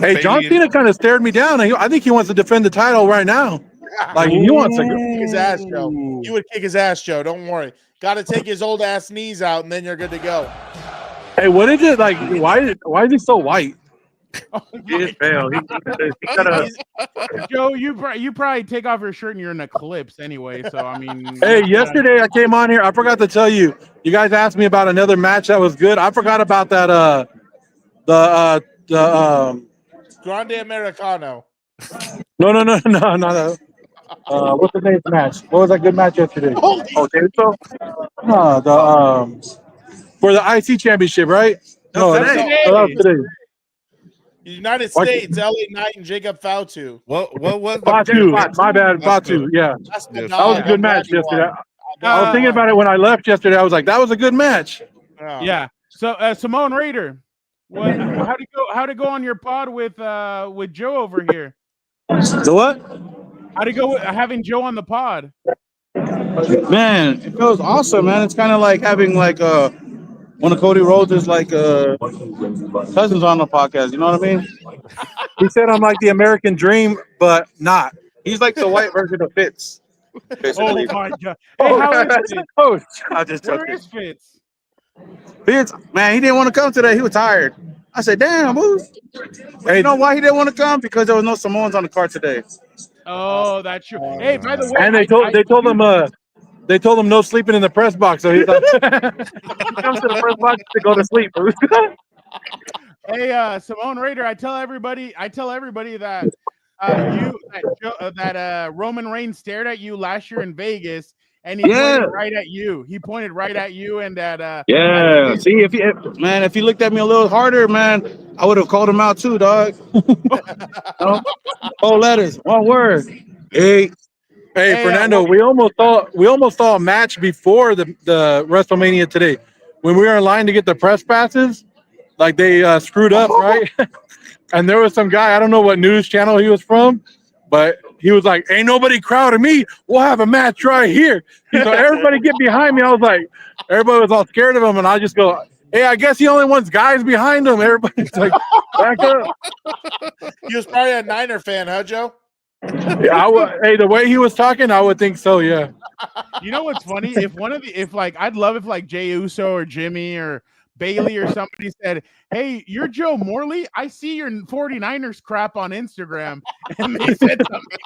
S5: Hey, John Cena kind of stared me down. I think he wants to defend the title right now. Like he wants to
S2: kick his ass, Joe. You would kick his ass, Joe. Don't worry. Got to take his old ass knees out, and then you're good to go.
S5: Hey, what is it like? Why is he so white?
S4: He is pale.
S1: Joe, you probably take off your shirt and you're in a eclipse anyway. So I mean,
S5: hey, yesterday I came on here. I forgot to tell you. You guys asked me about another match that was good. I forgot about that. The
S2: Grande Americano.
S5: No. What's the name of the match? What was that good match yesterday?
S4: So
S5: For the IC championship, right?
S4: No,
S5: that was today.
S2: United States, LA Knight and Jacob Fauci.
S3: What was
S5: Batu? My bad, Batu. Yeah, that was a good match yesterday. I was thinking about it when I left yesterday. I was like, that was a good match.
S1: Yeah. So Simone Raider, how'd it go on your pod with Joe over here?
S4: The what?
S1: How'd it go with having Joe on the pod?
S4: Man, it feels awesome, man. It's kind of like having like one of Cody Rhodes' like cousins on the podcast. You know what I mean?
S5: He said I'm like the American dream, but not.
S4: He's like the white version of Fitz.
S1: Oh
S4: Basically.
S1: my god! Hey, how is Fitz?
S5: Oh,
S4: I just
S1: Where
S4: joking.
S1: is Fitz?
S4: Fitz, man, he didn't want to come today. He was tired. I said, damn, Moose. Hey, you know why he didn't want to come? Because there was no Samoans on the card today.
S1: Oh, that's true. Hey, by the way,
S5: and they told him no sleeping in the press box. So he's like, he comes to the press box to go to sleep.
S1: Hey, Simone Raider, I tell everybody that Roman Reigns stared at you last year in Vegas, and he pointed right at you. He pointed right at you, and that
S4: See, if he looked at me a little harder, man, I would have called him out too, dog. No? 4 letters, 1 word. Hey,
S5: Fernando, we almost saw a match before the WrestleMania today when we were in line to get the press passes. Like they screwed up, right? And there was some guy, I don't know what news channel he was from, but he was like, "Ain't nobody crowding me. We'll have a match right here." He's like, "Everybody get behind me." I was like, everybody was all scared of him, and I just go, "Hey, I guess he only wants guys behind him." Everybody's like, "Back up."
S2: He was probably a Niner fan, huh, Joe?
S5: Yeah, hey, the way he was talking, I would think so. Yeah.
S1: You know what's funny? I'd love if like Jey Uso or Jimmy or Bailey or somebody said, "Hey, you're Joe Morley. I see your 49ers crap on Instagram," and they said something.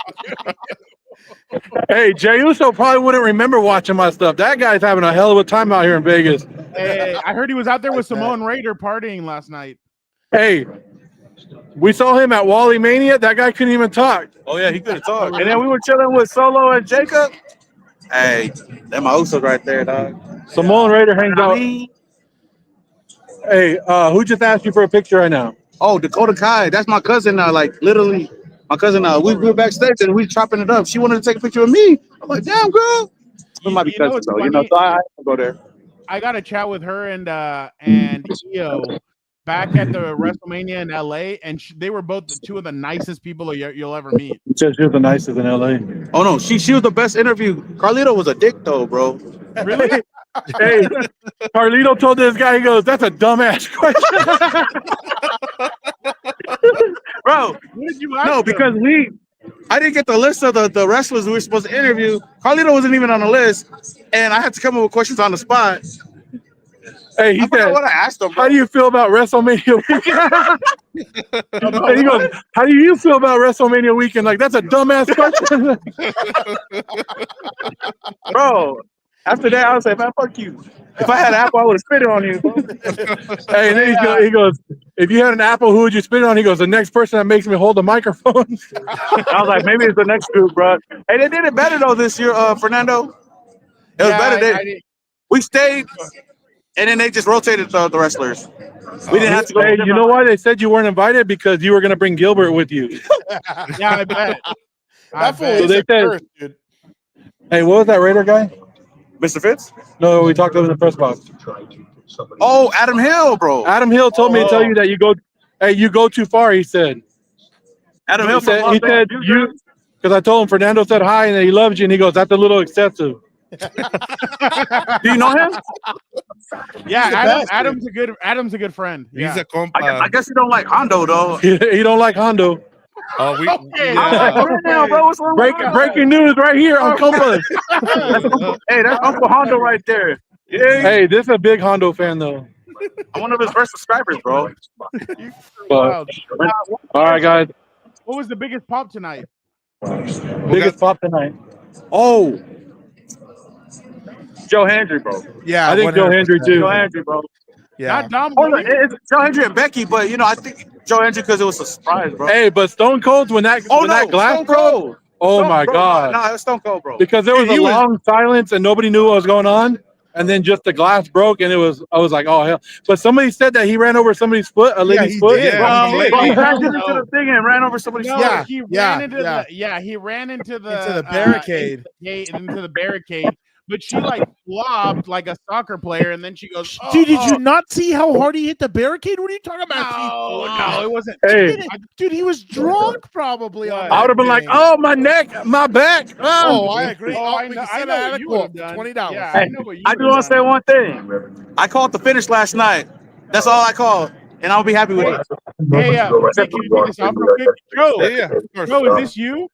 S5: Hey, Jey Uso probably wouldn't remember watching my stuff. That guy's having a hell of a time out here in Vegas.
S1: Hey, I heard he was out there with Simone Raider partying last night.
S5: Hey, we saw him at Wally Mania. That guy couldn't even talk.
S4: oh yeah, he could have talked. And then we were chilling with Solo and Jacob. Hey, they're my Usos right there, dog.
S5: Simone Raider hangs out. Hey, who just asked you for a picture right now?
S4: Oh, Dakota Kai, that's my cousin now. Like literally, my cousin. We were backstage and we chopping it up. She wanted to take a picture of me. I'm like, damn, girl. We might be cousins though, so I can go there.
S1: I got a chat with her and Iyo back at the WrestleMania in LA, and they were both two of the nicest people you'll ever meet.
S5: She said she was the nicest in LA.
S4: Oh no, she was the best interview. Carlito was a dick though, bro.
S1: Really?
S5: Hey, Carlito told this guy, he goes, "That's a dumbass question."
S4: Bro,
S1: What did you ask
S4: no,
S1: them?
S4: because I didn't get the list of the wrestlers we were supposed to interview. Carlito wasn't even on the list, and I had to come up with questions on the spot.
S5: Hey, he
S4: I forgot
S5: said,
S4: what I asked him.
S5: "How do you feel about WrestleMania weekend?" And he goes, "How do you feel about WrestleMania weekend?" Like, that's a dumbass question.
S4: Bro, after that, I was like, man, fuck you. If I had an apple, I would have spit it on you, bro.
S5: Hey, and then he goes, "If you had an apple, who would you spit it on?" He goes, "The next person that makes me hold the microphone."
S4: I was like, maybe it's the next group, bro. Hey, they did it better though this year, Fernando. It was better. We stayed, and then they just rotated the wrestlers. We didn't have to go.
S5: Hey, you know why they said you weren't invited? Because you were going to bring Gilbert with you.
S1: Yeah, I bet.
S2: That fool
S5: So
S2: is
S5: they
S2: a
S5: said-
S2: curse, dude.
S5: Hey, what was that Raider guy?
S4: Mr. Fitz?
S5: No, we talked over the press box.
S4: Oh, Adam Hill, bro.
S5: Adam Hill told me to tell you that you go too far. He said.
S4: Adam Hill.
S5: He said you, because I told him Fernando said hi and that he loves you, and he goes, "That's a little excessive."
S4: Do you know him?
S1: Yeah, Adam's a good friend.
S3: He's
S1: Yeah.
S3: a compa.
S4: I guess he don't like Hondo though.
S5: He don't like Hondo.
S3: Oh,
S4: Damn, bro, what's wrong with Hondo?
S5: Breaking news right here on Compas.
S4: Hey, that's Uncle Hondo right there. Yeah,
S5: Hey, this is a big Hondo fan though.
S4: I'm one of his first subscribers, bro.
S1: Wild.
S5: All right, guys.
S1: What was the biggest pop tonight?
S5: Biggest pop tonight.
S4: Oh, Joe Hendry, bro.
S2: Yeah,
S5: I think Joe
S2: 100%.
S5: Hendry too.
S4: Joe Hendry, bro.
S2: Yeah.
S1: Not Dom.
S4: Oh, no,
S1: Brady?
S4: it's Joe Hendry and Becky, but I think Joe Hendry because it was a surprise, bro.
S5: Hey, but Stone Cold when that glass
S4: Stone
S5: broke.
S4: Cold.
S5: Oh my God!
S4: No, it was Stone Cold, bro.
S5: Because there was a long silence and nobody knew what was going on, and then just the glass broke, and I was like, oh hell! But somebody said that he ran over somebody's foot, a lady's
S2: he
S5: foot.
S2: did.
S3: Yeah,
S4: Bro, he crashed into the thing and ran over somebody's
S1: No,
S2: Yeah,
S1: he ran into the barricade.
S2: Into the barricade.
S1: Into the barricade. but she like flopped like a soccer player, and then she goes, oh,
S2: Dude, did you not see how hard he hit the barricade? What are you talking about?
S1: No, it wasn't.
S5: Hey,
S2: Dude, he was drunk probably. On
S5: I would have been like, oh, my neck, my back.
S2: Oh, I agree.
S1: Oh, I
S2: we
S1: know,
S2: can
S1: I
S2: set
S1: know
S2: that
S1: what you
S2: quote
S1: would have
S2: for
S1: done.
S2: $20.
S1: Yeah,
S5: Hey,
S1: I know what you
S4: I
S1: would
S4: do want
S1: have
S4: to say
S1: done.
S4: one thing. I called the finish last night. That's all I called, and I'll be happy with it.
S1: Hey, Vic, can you take this off real quick? Joe,
S3: Yeah, of course.
S1: Joe, is this you?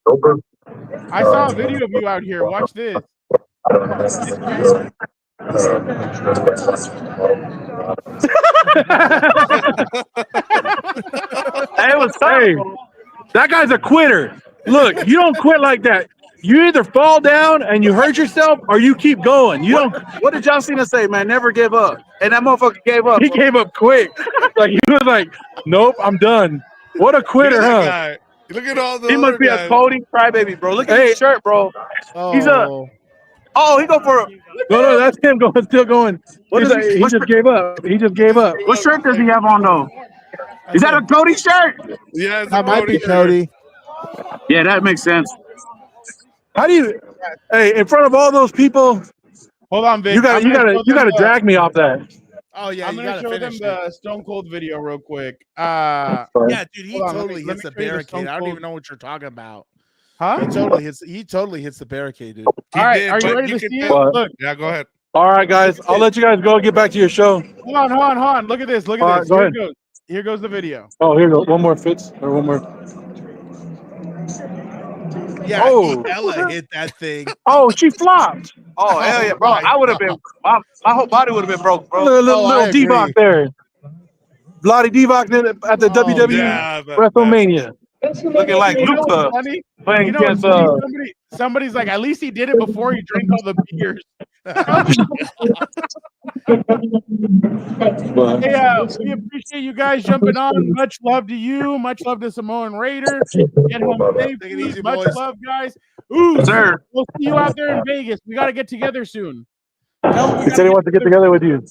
S1: I saw a video of you out here. Watch this.
S4: Hey, it was
S5: Hey, that guy's a quitter. Look, you don't quit like that. You either fall down and you hurt yourself, or you keep going. You don't.
S4: What did John Cena say, man? Never give up. And that motherfucker gave up.
S5: He gave up quick. Like he was like, "Nope, I'm done." What a
S3: Look
S5: quitter,
S3: at that
S5: huh?
S3: guy. Look at all the
S4: He must
S3: other
S4: be
S3: guys.
S4: a Cody crybaby, bro. Look at
S5: Hey.
S4: his shirt, bro. He's a. Oh, he go for it.
S5: No, that's him going, still going.
S4: What
S5: He's
S4: is
S5: like,
S4: he-
S5: he
S4: what's
S5: just gave up. He just gave up.
S4: What shirt does he have on though? Is that a Cody shirt?
S3: Yeah, it's
S2: That
S3: a
S2: might be
S3: shirt.
S2: Cody.
S4: Yeah, that makes sense.
S5: How do you? Hey, in front of all those people,
S1: Hold on, Vic.
S5: you got
S1: I'm gonna show
S5: you got to
S1: them
S5: drag me off that.
S2: Oh yeah,
S1: I'm
S2: you
S1: gonna
S2: gotta
S1: show them
S2: finish it.
S1: the Stone Cold video real quick.
S2: Yeah, dude, he
S1: Hold on,
S2: totally
S1: let
S2: hits
S1: me
S2: the
S1: show you the
S2: barricade.
S1: Stone
S2: I don't
S1: Cold-
S2: even know what you're talking about.
S1: Huh?
S2: He totally hits the barricade, dude.
S3: He
S1: All right,
S3: did,
S1: are you
S3: but
S1: ready to
S3: can
S1: see it?
S3: tell-
S5: What?
S1: Look,
S3: Yeah, go ahead.
S5: All right, guys, I'll let you guys go. Get back to your show.
S1: hold on. Look at this. Look
S5: All
S1: at
S5: right,
S1: this.
S5: go
S1: Here
S5: ahead.
S1: it goes. Here goes the video.
S5: Oh, here you go. One more fits or one more.
S2: Yeah,
S5: Oh.
S2: Ella hit that thing.
S5: Oh, she flopped.
S4: Oh, hell yeah, bro.
S2: my
S4: I would have been. My whole body would have been broke, bro.
S5: Little
S2: I agree.
S5: Divock there. Bloody Divock at the
S2: Oh,
S5: WWE
S3: Yeah,
S5: WrestleMania.
S4: Looking like
S1: You know what's
S4: Luca
S1: funny?
S4: playing
S1: You know what's
S4: against
S1: funny? Somebody's like, at least he did it before he drank all the beers.
S5: But
S1: Hey, we appreciate you guys jumping on. Much love to you. Much love to Samoan Raider. Get home safe.
S2: Take it easy,
S1: Much
S2: boys.
S1: love, guys. Ooh,
S4: Sir.
S1: we'll see you out there in Vegas. We got to get together soon. Tell him we
S5: he said he wants to get together with you.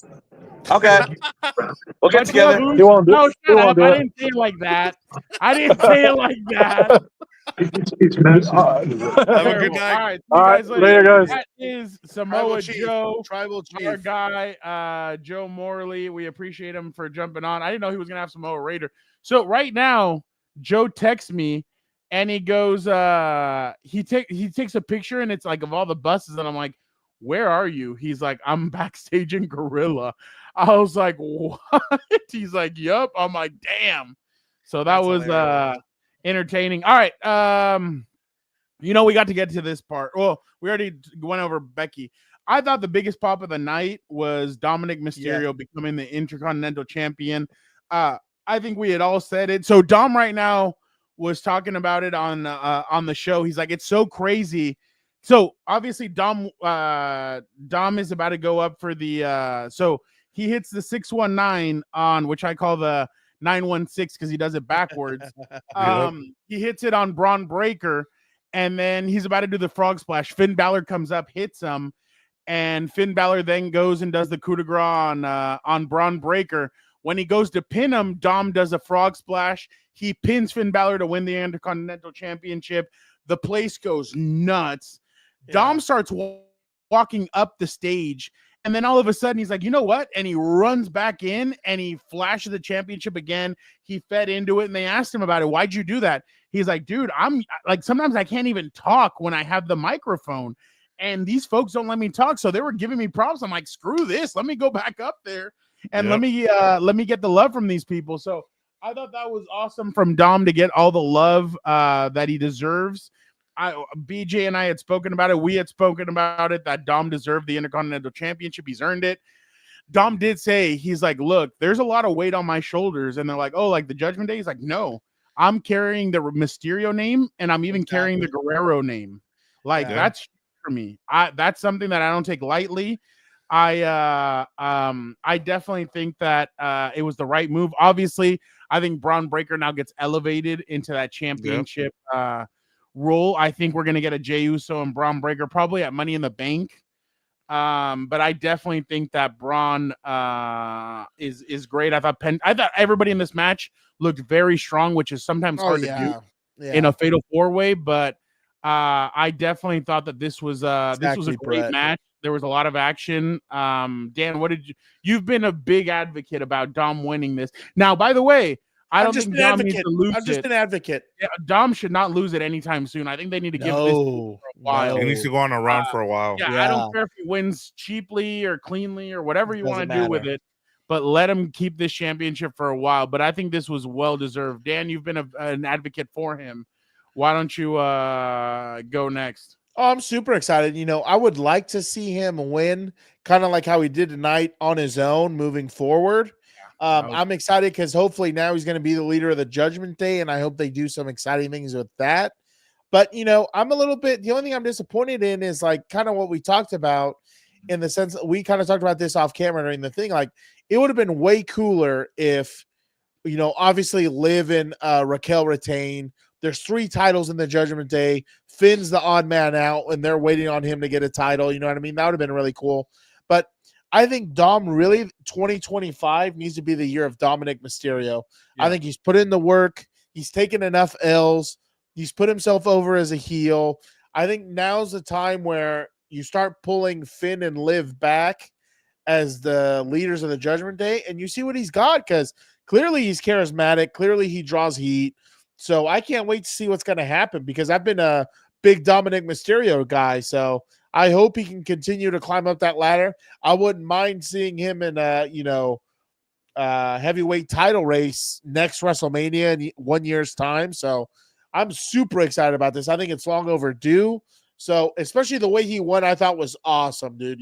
S4: Okay. We'll get
S1: Much
S4: together.
S1: love, Ooh.
S5: He won't do
S1: No,
S5: it. He
S1: shut
S5: won't
S1: up.
S5: do
S1: I
S5: it.
S1: didn't say it like that. I didn't say it like that.
S3: Have a good
S1: Terrible.
S3: night.
S1: All right, see
S5: All
S1: you
S5: right,
S1: guys
S5: later, guys.
S1: That is Samoa Joe,
S2: Tribal
S1: our
S2: Chief.
S1: guy, Joe Morley. We appreciate him for jumping on. I didn't know he was gonna have Samoa Raider. So right now, Joe texts me and he goes, he takes a picture and it's like of all the buses, and I'm like, where are you? He's like, I'm backstage in Gorilla. I was like, what? He's like, yup. I'm like, damn. So that
S2: That's
S1: was
S2: hilarious.
S1: entertaining. All right. You know, we got to get to this part. Well, we already went over Becky. I thought the biggest pop of the night was Dominik Mysterio becoming the Intercontinental Champion. I think we had all said it. So Dom right now was talking about it on the show. He's like, it's so crazy. So obviously Dom is about to go up for the so he hits the 619 on, which I call the 916 because he does it backwards. He hits it on Braun Breaker, and then he's about to do the frog splash. Finn Balor comes up, hits him, and Finn Balor then goes and does the coup de grace on Braun Breaker. When he goes to pin him, Dom does a frog splash. He pins Finn Balor to win the Intercontinental Championship. The place goes nuts.
S2: Yeah.
S1: Dom starts walking up the stage, and then all of a sudden he's like, you know what? And he runs back in and he flashes the championship again. He fed into it, and they asked him about it. Why'd you do that? He's like, dude, I'm like, sometimes I can't even talk when I have the microphone, and these folks don't let me talk. So they were giving me props. I'm like, screw this. Let me go back up there and let me get the love from these people. So I thought that was awesome from Dom to get all the love that he deserves. BJ and I had spoken about it. We had spoken about it that Dom deserved the Intercontinental Championship. He's earned it. Dom did say, he's like, look, there's a lot of weight on my shoulders. And they're like, oh, like the Judgment Day? He's like, no, I'm carrying the Mysterio name, and I'm even carrying the Guerrero name. Like, that's for me. That's something that I don't take lightly. I definitely think that it was the right move. Obviously, I think Braun Breaker now gets elevated into that championship role. I think we're gonna get a Jey Uso and Braun Breaker probably at Money in the Bank. But I definitely think that Braun is great. I thought everybody in this match looked very strong, which is sometimes hard to do in a fatal four-way. But I definitely thought that this was a great match. There was a lot of action. Dan, you've been a big advocate about Dom winning this. Now, by the way, I don't think Dom needs to lose it.
S2: I'm just an advocate.
S1: Yeah, Dom should not lose it anytime soon. I think they need to give this for a while.
S3: He needs to go on a run for a while.
S1: Yeah, I don't care if he wins cheaply or cleanly or whatever you want to do with it, but let him keep this championship for a while. But I think this was well-deserved. Dan, you've been an advocate for him. Why don't you go next?
S2: Oh, I'm super excited. I would like to see him win, kind of like how he did tonight on his own moving forward. I'm excited because hopefully now he's going to be the leader of the Judgment Day, and I hope they do some exciting things with that. But, I'm a little bit – the only thing I'm disappointed in is, like, kind of what we talked about in the sense that we kind of talked about this off camera during the thing. Like, it would have been way cooler if, obviously Liv and Raquel retain. There's 3 titles in the Judgment Day. Finn's the odd man out, and they're waiting on him to get a title. You know what I mean? That would have been really cool. But I think Dom really 2025 needs to be the year of Dominik Mysterio. Yeah. I think he's put in the work. He's taken enough L's. He's put himself over as a heel. I think now's the time where you start pulling Finn and Liv back as the leaders of the Judgment Day, and you see what he's got, because clearly he's charismatic. Clearly he draws heat. So I can't wait to see what's going to happen, because I've been a big Dominik Mysterio guy. So I hope he can continue to climb up that ladder. I wouldn't mind seeing him in a, heavyweight title race next WrestleMania in 1 year's time. So I'm super excited about this. I think it's long overdue. So especially the way he won, I thought was awesome, dude.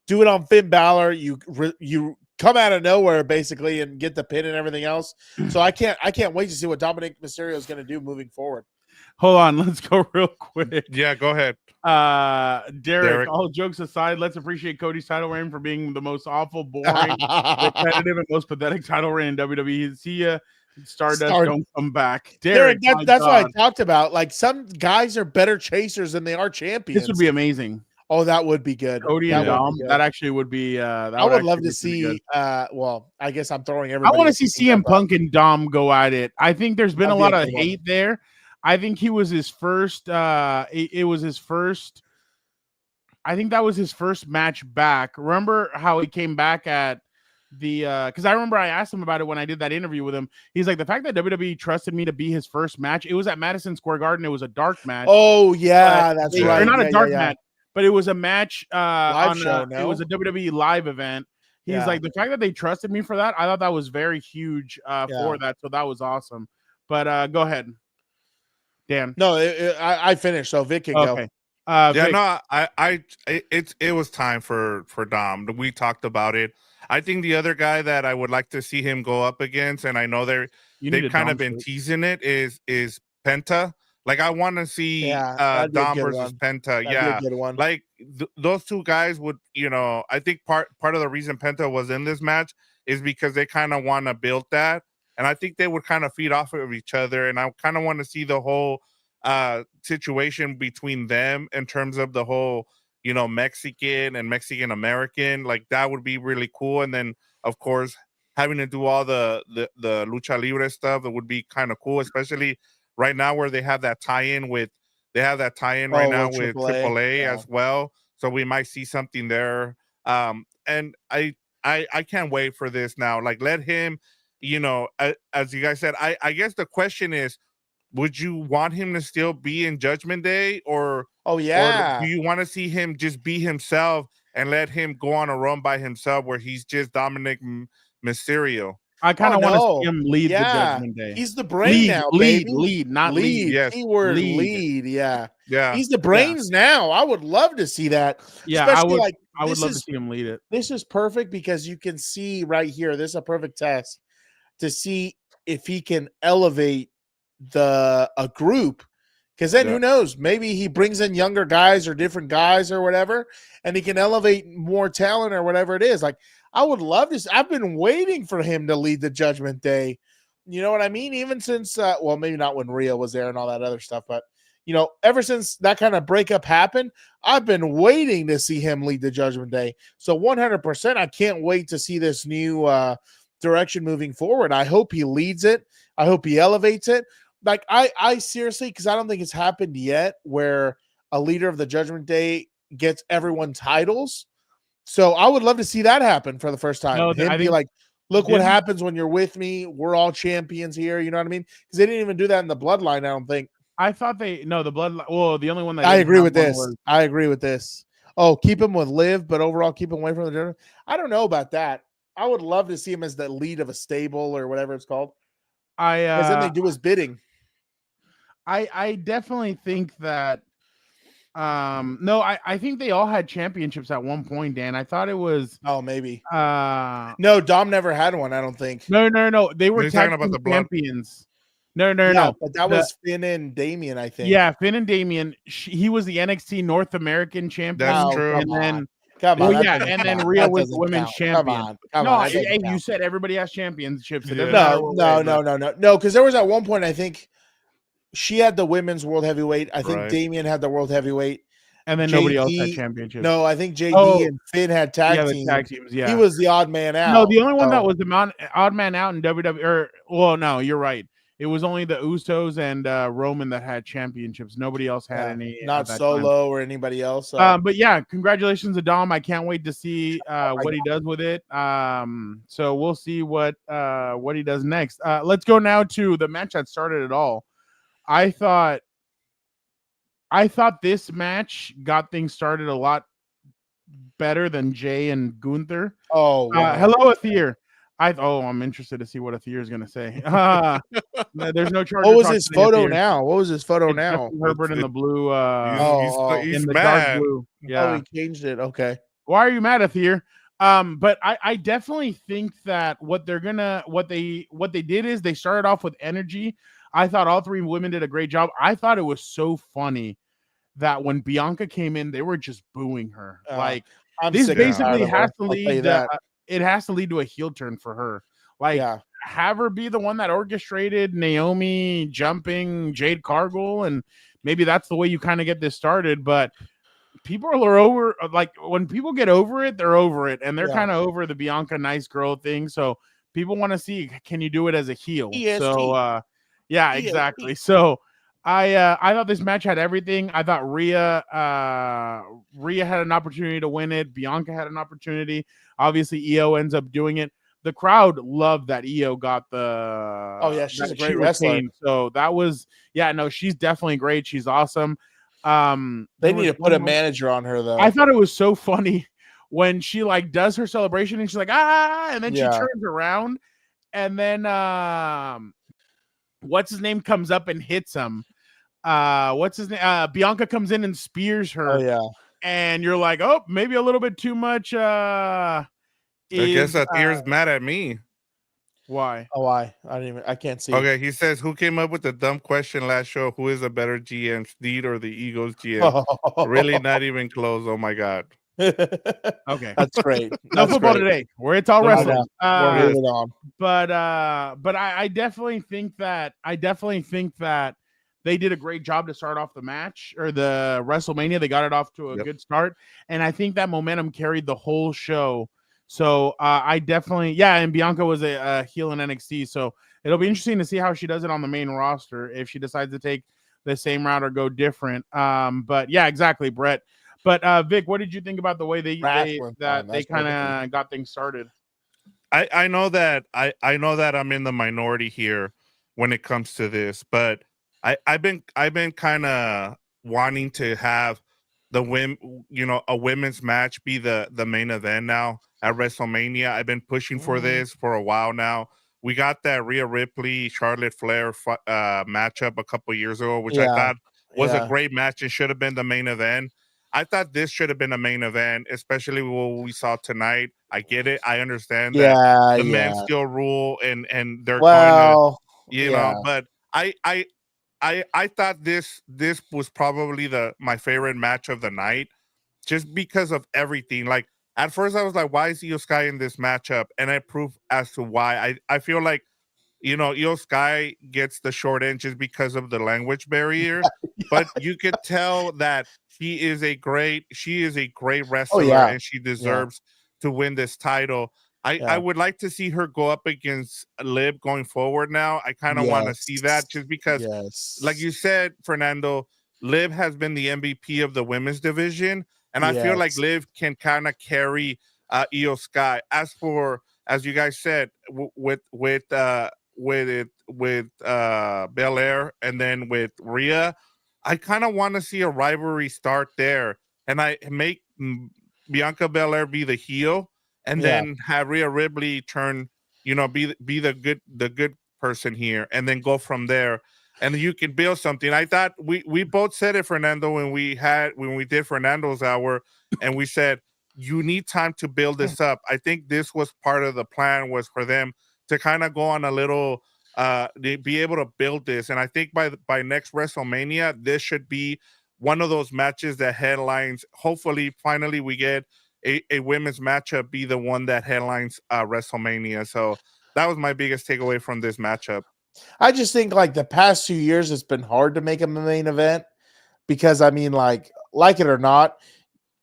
S2: Do it on Finn Balor. You come out of nowhere basically and get the pin and everything else. So I can't wait to see what Dominik Mysterio is going to do moving forward.
S1: Hold on, let's go real quick.
S3: Yeah, go ahead.
S1: Derek, all jokes aside, let's appreciate Cody's title reign for being the most awful, boring, repetitive, and most pathetic title reign in WWE. See ya. Stardust don't come back.
S2: Derek, that's what I talked about. Like, some guys are better chasers than they are champions.
S1: This would be amazing.
S2: Oh, that would be good.
S1: Cody and Dom. That actually would be.
S2: I would love to see. Well, I guess I'm throwing everybody.
S1: I want to see CM Punk and Dom go at it. I think there's been a lot of hate there. I think he was his first. It was his first. I think that was his first match back. Remember how he came back at the? Because I remember I asked him about it when I did that interview with him. He's like, the fact that WWE trusted me to be his first match. It was at Madison Square Garden. It was a dark match.
S2: Oh yeah, that's right.
S1: Or not a dark match. But it was a match
S2: live show.
S1: It was a WWE live event. He's like, the fact that they trusted me for that, I thought that was very huge for that. So that was awesome. But go ahead, Dan.
S2: No, I finished. So Vic can go.
S3: It was time for Dom. We talked about it. I think the other guy that I would like to see him go up against, and I know they've kind of been teasing it, is Penta. Like, I want to see Dom versus Penta. Yeah, like those two guys would, I think part of the reason Penta was in this match is because they kind of want to build that, and I think they would kind of feed off of each other. And I kind of want to see the whole situation between them in terms of the whole, Mexican and Mexican American. Like, that would be really cool. And then, of course, having to do all the lucha libre stuff, that would be kind of cool, especially right now where they have that tie-in with AAA as well. So we might see something there. And I can't wait for this now. Like, let him, as you guys said, I guess the question is, would you want him to still be in Judgment Day, or or do you want to see him just be himself and let him go on a run by himself where he's just Dominik Mysterio?
S1: I kind of want to see him lead the Judgment Day.
S2: He's the brain now, baby.
S1: Lead, not lead.
S2: Yes. Keyword lead. Yeah. He's the brains now. I would love to see that.
S1: Yeah,
S2: especially
S1: I would love to see him lead it.
S2: This is perfect because you can see right here. This is a perfect test to see if he can elevate a group. Because then who knows? Maybe he brings in younger guys or different guys or whatever, and he can elevate more talent or whatever it is. Like, I would love this. I've been waiting for him to lead the Judgment Day. You know what I mean? Even since, well, maybe not when Rhea was there and all that other stuff, but, ever since that kind of breakup happened, I've been waiting to see him lead the Judgment Day. So 100%, I can't wait to see this new direction moving forward. I hope he leads it. I hope he elevates it. Like, I seriously, because I don't think it's happened yet, where a leader of the Judgment Day, gets everyone titles. So I would love to see that happen for the first time.
S1: No,
S2: Him
S1: I
S2: be
S1: think-
S2: like, look what happens when you're with me. We're all champions here. You know what I mean? Because they didn't even do that in the bloodline, I don't think.
S1: I thought the bloodline. Well, the only one that
S2: I
S1: didn't
S2: agree
S1: have
S2: with
S1: one
S2: this.
S1: was-
S2: I agree with this. Oh, keep him with Liv, but overall keep him away from the dinner. I don't know about that. I would love to see him as the lead of a stable or whatever it's called. Because then they do his bidding.
S1: I definitely think that no, I think they all had championships at one point, Dan. I thought it was
S2: maybe.
S1: no,
S2: Dom never had one, I don't think.
S1: No. They were
S3: You're talking
S1: tag
S3: about
S1: team
S3: the blood-
S1: champions. No.
S2: But that was Finn and Damien, I think.
S1: Yeah, Finn and Damien. He was the NXT North American champion.
S3: That's true.
S1: And then
S2: Come on.
S1: well, yeah, and then Rhea was the women's champion.
S2: Come
S1: No,
S2: on.
S1: hey, you said everybody has championships. It
S3: Yeah.
S1: doesn't matter what way,
S2: No, because there was at one point, I think she had the women's world heavyweight. I think
S3: Right.
S2: Damien had the world heavyweight.
S1: and then nobody else had
S2: JD
S1: championships.
S2: No, I think JD
S1: Oh.
S2: and Finn had tag
S1: yeah, the
S2: teams.
S1: tag teams. Yeah,
S2: He was the odd man out.
S1: no, the only one that
S2: So,
S1: was the odd man out in WWE. Well, no, you're right. It was only the Usos and Roman that had championships. Nobody else had any.
S2: not
S1: at that
S2: Solo or anybody else.
S1: time. But yeah, congratulations to Dom. I can't wait to see what he does with it. So we'll see what he does next. Let's go now to the match that started it all. I thought this match got things started a lot better than Jay and Gunther.
S2: wow.
S1: Hello, Athir. I'm interested to see what Athir is going to say. There's no charge.
S2: What was his photo now? What was his photo
S1: It's
S2: now?
S1: Justin Herbert in the blue.
S3: He's
S1: in the
S3: mad.
S1: dark blue. Yeah.
S2: Oh, he changed it. Okay.
S1: Why are you mad, Athir? But I definitely think that what they did is they started off with energy. I thought all three women did a great job. I thought it was so funny that when Bianca came in, they were just booing her.
S2: I'm
S1: This
S2: sick and
S1: basically
S2: tired of her.
S1: has to
S2: I'll tell you
S1: lead.
S2: that.
S1: It has to lead to a heel turn for her. Have her be the one that orchestrated Naomi jumping Jade Cargill, and maybe that's the way you kind of get this started. But people are over. Like when people get over it, they're over it, and they're kind of over the Bianca nice girl thing. So people want to see, can you do it as a heel?
S2: EST.
S1: So yeah, exactly. So I thought this match had everything. I thought Rhea had an opportunity to win it. Bianca had an opportunity. Obviously, Iyo ends up doing it. The crowd loved that Iyo got the.
S2: She's a great
S1: she
S2: wrestler.
S1: retained. So that was she's definitely great. She's awesome.
S2: They need to put a manager on her though.
S1: I thought it was so funny when she does her celebration and she's like and then she turns around and then what's his name comes up and hits him. What's his name? Bianca comes in and spears her.
S2: Oh yeah.
S1: And you're like, oh, maybe a little bit too much.
S3: I guess Athir's mad at me.
S1: Why?
S2: Oh, why? I can't see.
S3: Okay, he says, who came up with the dumb question last show? Who is a better GM, Steed or the Eagles GM? Really not even close. Oh my God.
S1: Okay.
S2: That's great.
S1: No football today. Where it's all wrestling.
S2: We're moving on.
S1: But I definitely think that they did a great job to start off the match or the WrestleMania. They got it off to a good start. And I think that momentum carried the whole show. So I definitely, and Bianca was a heel in NXT. So it'll be interesting to see how she does it on the main roster, if she decides to take the same route or go different. But yeah, exactly, Brett. But Vic, what did you think about the way they kind of got things started?
S3: I know that I'm in the minority here when it comes to this, but I've been kind of wanting to have a women's match be the main event now at WrestleMania. I've been pushing for this for a while now. We got that Rhea Ripley, Charlotte Flair matchup a couple years ago, which I thought was a great match and should have been the main event. I thought this should have been a main event, especially what we saw tonight. I get it. I understand that the men still rule and they're going to, know, but I thought this was probably my favorite match of the night, just because of everything. Like at first I was like, why is Iyo Sky in this matchup? And I proved as to why. I feel like, Iyo Sky gets the short end just because of the language barrier, but you could tell that she is a great wrestler and she deserves to win this title. I would like to see her go up against Liv going forward now. I kind of want to see that just because, like you said, Fernando, Liv has been the MVP of the women's division. And I feel like Liv can kind of carry Iyo Sky. As you guys said, with Belair and then with Rhea, I kind of want to see a rivalry start there, and I make Bianca Belair be the heel, and then have Rhea Ripley turn, be the good person here, and then go from there, and you can build something. I thought we both said it, Fernando, when we did Fernando's hour, and we said you need time to build this up. I think this was part of the plan, was for them to kind of go on a little, be able to build this. And I think by next WrestleMania, this should be one of those matches that headlines. Hopefully, finally, we get a women's matchup be the one that headlines WrestleMania. So that was my biggest takeaway from this matchup.
S2: I just think like the past 2 years, it's been hard to make a main event because, I mean, like it or not,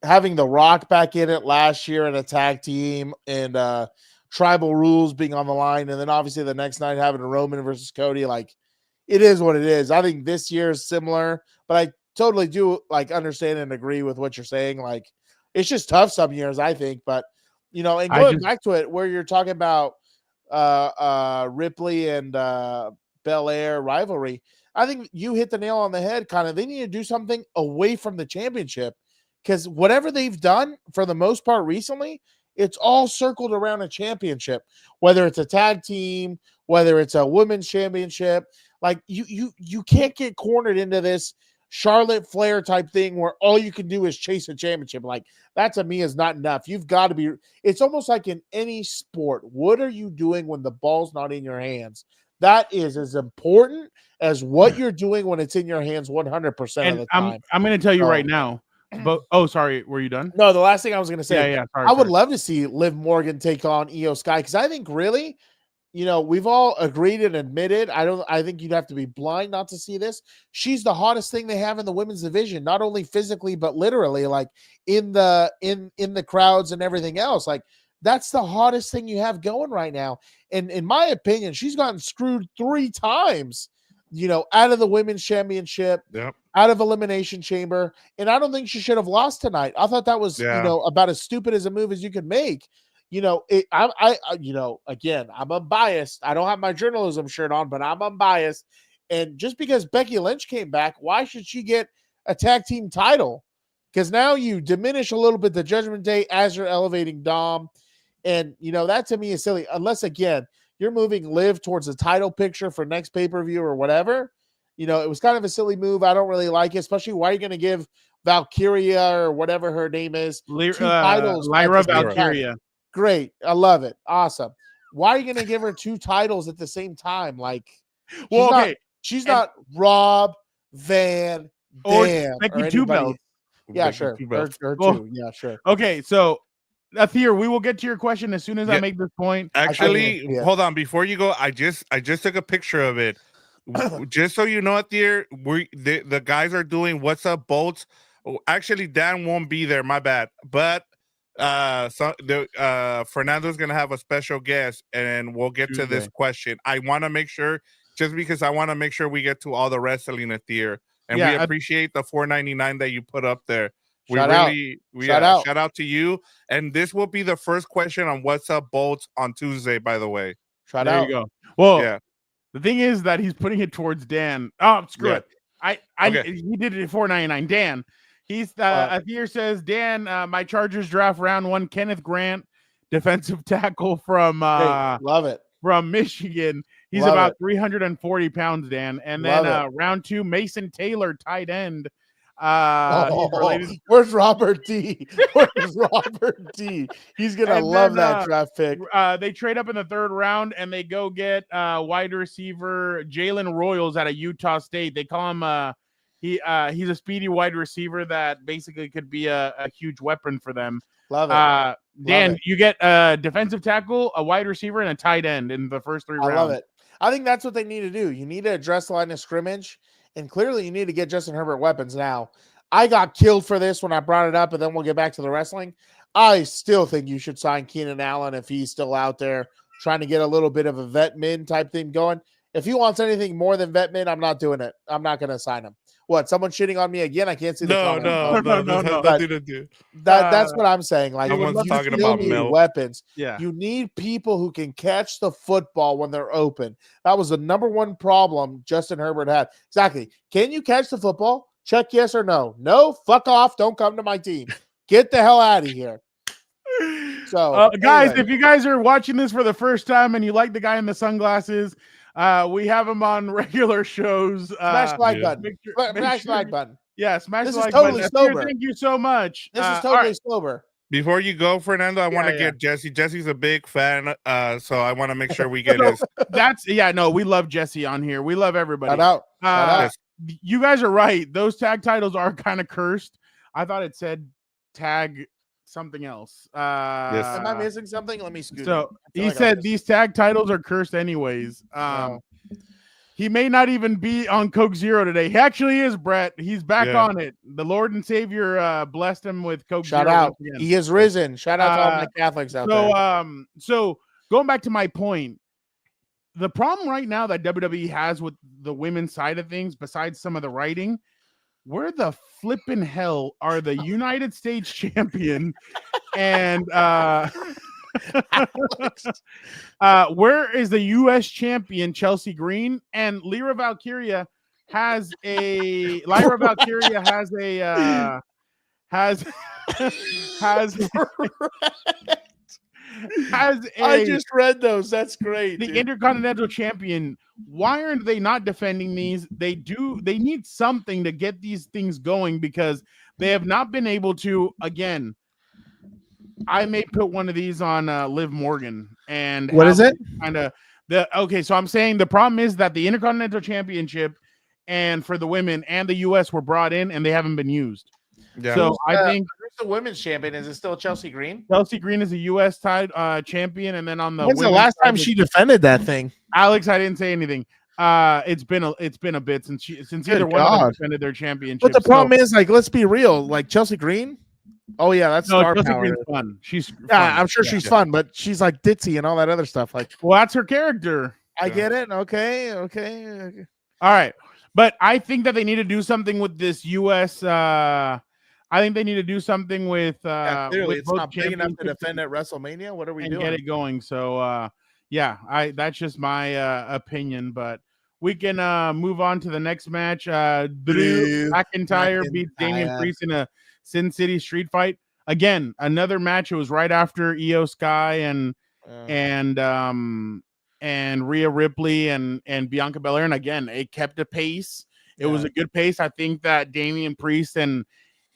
S2: having The Rock back in it last year in a tag team and tribal rules being on the line, and then obviously the next night having a Roman versus Cody, like it is what it is. I think this year is similar, but I totally do like understand and agree with what you're saying. Like it's just tough some years, I think, but and going back to it where you're talking about Ripley and Belair rivalry, I think you hit the nail on the head. Kind of, they need to do something away from the championship, because whatever they've done for the most part recently, it's all circled around a championship, whether it's a tag team, whether it's a women's championship. Like you can't get cornered into this Charlotte Flair type thing where all you can do is chase a championship. Like that to me is not enough. You've got to be, it's almost like in any sport. What are you doing when the ball's not in your hands? That is as important as what you're doing when it's in your hands 100% of the time.
S1: I'm going to tell you right now, but sorry, were you done?
S2: No, the last thing I was going to say,
S1: sorry,
S2: I would love to see Liv Morgan take on Iyo Sky, because I think really, we've all agreed and admitted. I think you'd have to be blind not to see this. She's the hottest thing they have in the women's division, not only physically but literally, like in the crowds and everything else. Like that's the hottest thing you have going right now. And in my opinion, she's gotten screwed 3 times, out of the women's championship, out of Elimination Chamber. And I don't think she should have lost tonight. I thought that was, about as stupid as a move as you could make. Again, I'm unbiased. I don't have my journalism shirt on, but I'm unbiased. And just because Becky Lynch came back, why should she get a tag team title? Because now you diminish a little bit the Judgment Day as you're elevating Dom. And, that to me is silly. Unless, again, you're moving Liv towards the title picture for next pay-per-view or whatever. It was kind of a silly move. I don't really like it, especially why are you going to give Valkyria or whatever her name is 2 titles?
S1: Lyra Valkyria.
S2: Great. I love it. Awesome. Why are you going to give her 2 titles at the same time? Like, she's not Rob Van Dam
S1: or Becky 2 belts.
S2: Yeah, sure. Her 2. Yeah, sure.
S1: Okay, so Athir, we will get to your question as soon as I make this point.
S3: Actually, hold on. Before you go, I just took a picture of it. Just so you know, Athir, the guys are doing What's Up Bolts. Actually, Dan won't be there. My bad. But Fernando's gonna have a special guest, and we'll get to this question. I want to make sure, just because I want to make sure we get to all the wrestling at the year, and we appreciate the $4.99 that you put up there. Shout out to you. And this will be the first question on What's Up Bolts on Tuesday, by the way.
S1: There you go. Well, the thing is that he's putting it towards Dan. Oh, screw it. He did it at $4.99. Dan. He's Athir says, Dan, my Chargers draft round 1, Kenneth Grant, defensive tackle from
S2: love it.
S1: From Michigan. He's about 340 pounds, Dan. And then round 2, Mason Taylor, tight end.
S2: Where's Robert D? Where's Robert D? He's gonna love that draft pick.
S1: They trade up in the 3rd round and they go get wide receiver Jalen Royals out of Utah State. They call him he's a speedy wide receiver that basically could be a huge weapon for them.
S2: Love it.
S1: Dan, you get a defensive tackle, a wide receiver, and a tight end in the first 3 rounds.
S2: I love it. I think that's what they need to do. You need to address the line of scrimmage. And clearly you need to get Justin Herbert weapons now. I got killed for this when I brought it up, and then we'll get back to the wrestling. I still think you should sign Keenan Allen if he's still out there trying to get a little bit of a vet min type thing going. If he wants anything more than vet min, I'm not doing it. I'm not going to sign him. What? Someone shitting on me again? I can't see the
S3: No,
S2: comment.
S3: no,
S1: No,
S3: this has
S1: no.
S3: nothing to do.
S2: That's what I'm saying. Like,
S3: Someone's
S2: you
S3: talking
S2: still
S3: about
S2: need
S3: milk.
S2: weapons.
S1: Yeah.
S2: You need people who can catch the football when they're open. That was the number one problem Justin Herbert had. Exactly. Can you catch the football? Check yes or no. No, fuck off. Don't come to my team. Get the hell out of here. So,
S1: guys,
S2: anyway.
S1: if you guys are watching this for the first time and you like the guy in the sunglasses, we have him on regular shows.
S2: Smash the like button.
S1: Smash
S2: the like button.
S1: Yeah, smash
S2: This
S1: the
S2: is
S1: like
S2: totally
S1: button.
S2: sober.
S1: Thank you so much.
S2: This is
S1: all
S2: totally
S1: right.
S2: sober.
S3: Before you go, Fernando, I want to get Jesse. Jesse's a big fan, so I want to make sure we get his.
S1: We love Jesse on here. We love everybody.
S2: Shout out.
S1: You guys are right. Those tag titles are kind of cursed. I thought it said tag something else.
S3: Yes.
S2: Am I missing something? Let me scoot.
S1: So he said these tag titles are cursed anyways. He may not even be on Coke Zero today. He actually is, Brett. He's back on it. The Lord and Savior blessed him with Coke Zero.
S2: Shout out. He is risen. Shout out to all my Catholics out there.
S1: So going back to my point, the problem right now that WWE has with the women's side of things, besides some of the writing, where the flipping hell are the United States champion and where is the U.S. champion Chelsea Green? And Lyra Valkyria has a
S2: I just read those. That's great.
S1: The Intercontinental Champion. Why aren't they not defending these? They need something to get these things going because they have not been able to. Again, I may put one of these on Liv Morgan. And
S2: what is it?
S1: So I'm saying the problem is that the Intercontinental Championship and for the women and the US were brought in and they haven't been used.
S3: Yeah.
S1: So I think
S2: who's the women's champion? Is it still Chelsea Green?
S1: Chelsea Green is a US champion, and then on the
S2: when's the last time she defended that thing?
S1: Alex, I didn't say anything. It's been a bit since either one of them defended their championship.
S2: But the problem is, like, let's be real, like Chelsea Green. Oh yeah, that's star
S1: Chelsea
S2: power.
S1: Green's fun. She's fun.
S2: I'm sure she's fun, but she's like ditzy and all that other stuff. Like,
S1: well, that's her character.
S2: I get it. Okay.
S1: All right, but I think that they need to do something with this U.S. I think they need to do something with.
S2: Clearly,
S1: with
S2: it's not big enough to defend at WrestleMania. What are we doing?
S1: Get it going. So, that's just my opinion, but. We can move on to the next match. Drew McIntyre beats Damian Priest in a Sin City street fight. Again, another match. It was right after Iyo Sky and Rhea Ripley and Bianca Belair. And again, it kept a pace. It was a good pace. I think that Damian Priest and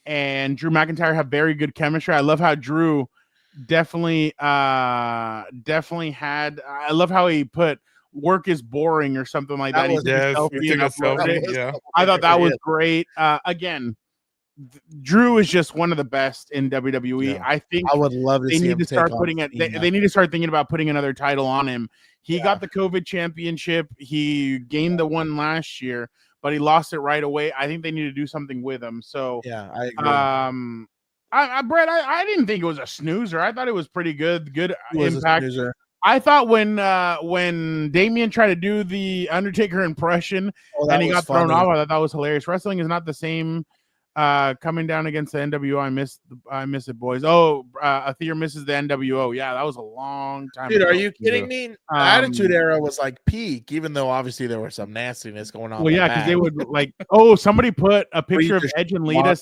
S1: Drew McIntyre have very good chemistry. I love how Drew definitely had. I love how he put. Work is boring or something like that. I thought that was great. Again, Drew is just one of the best in WWE. I think
S2: I would love to see him
S1: start putting it. They need to start thinking about putting another title on him. He got the COVID championship. He gained the one last year, but he lost it right away. I think they need to do something with him. So
S2: I agree.
S1: Brett, I didn't think it was a snoozer. I thought it was pretty good. Good impact. I thought when Damian tried to do the Undertaker impression and he got thrown off, I thought that was hilarious. Wrestling is not the same. Coming down against the NWO, I miss it, boys. Aether misses the NWO. Yeah, that was a long time.
S2: Dude, are you kidding me? Attitude Era was like peak, even though obviously there was some nastiness going on.
S1: Well, yeah, because they would somebody put a picture of Edge and Lita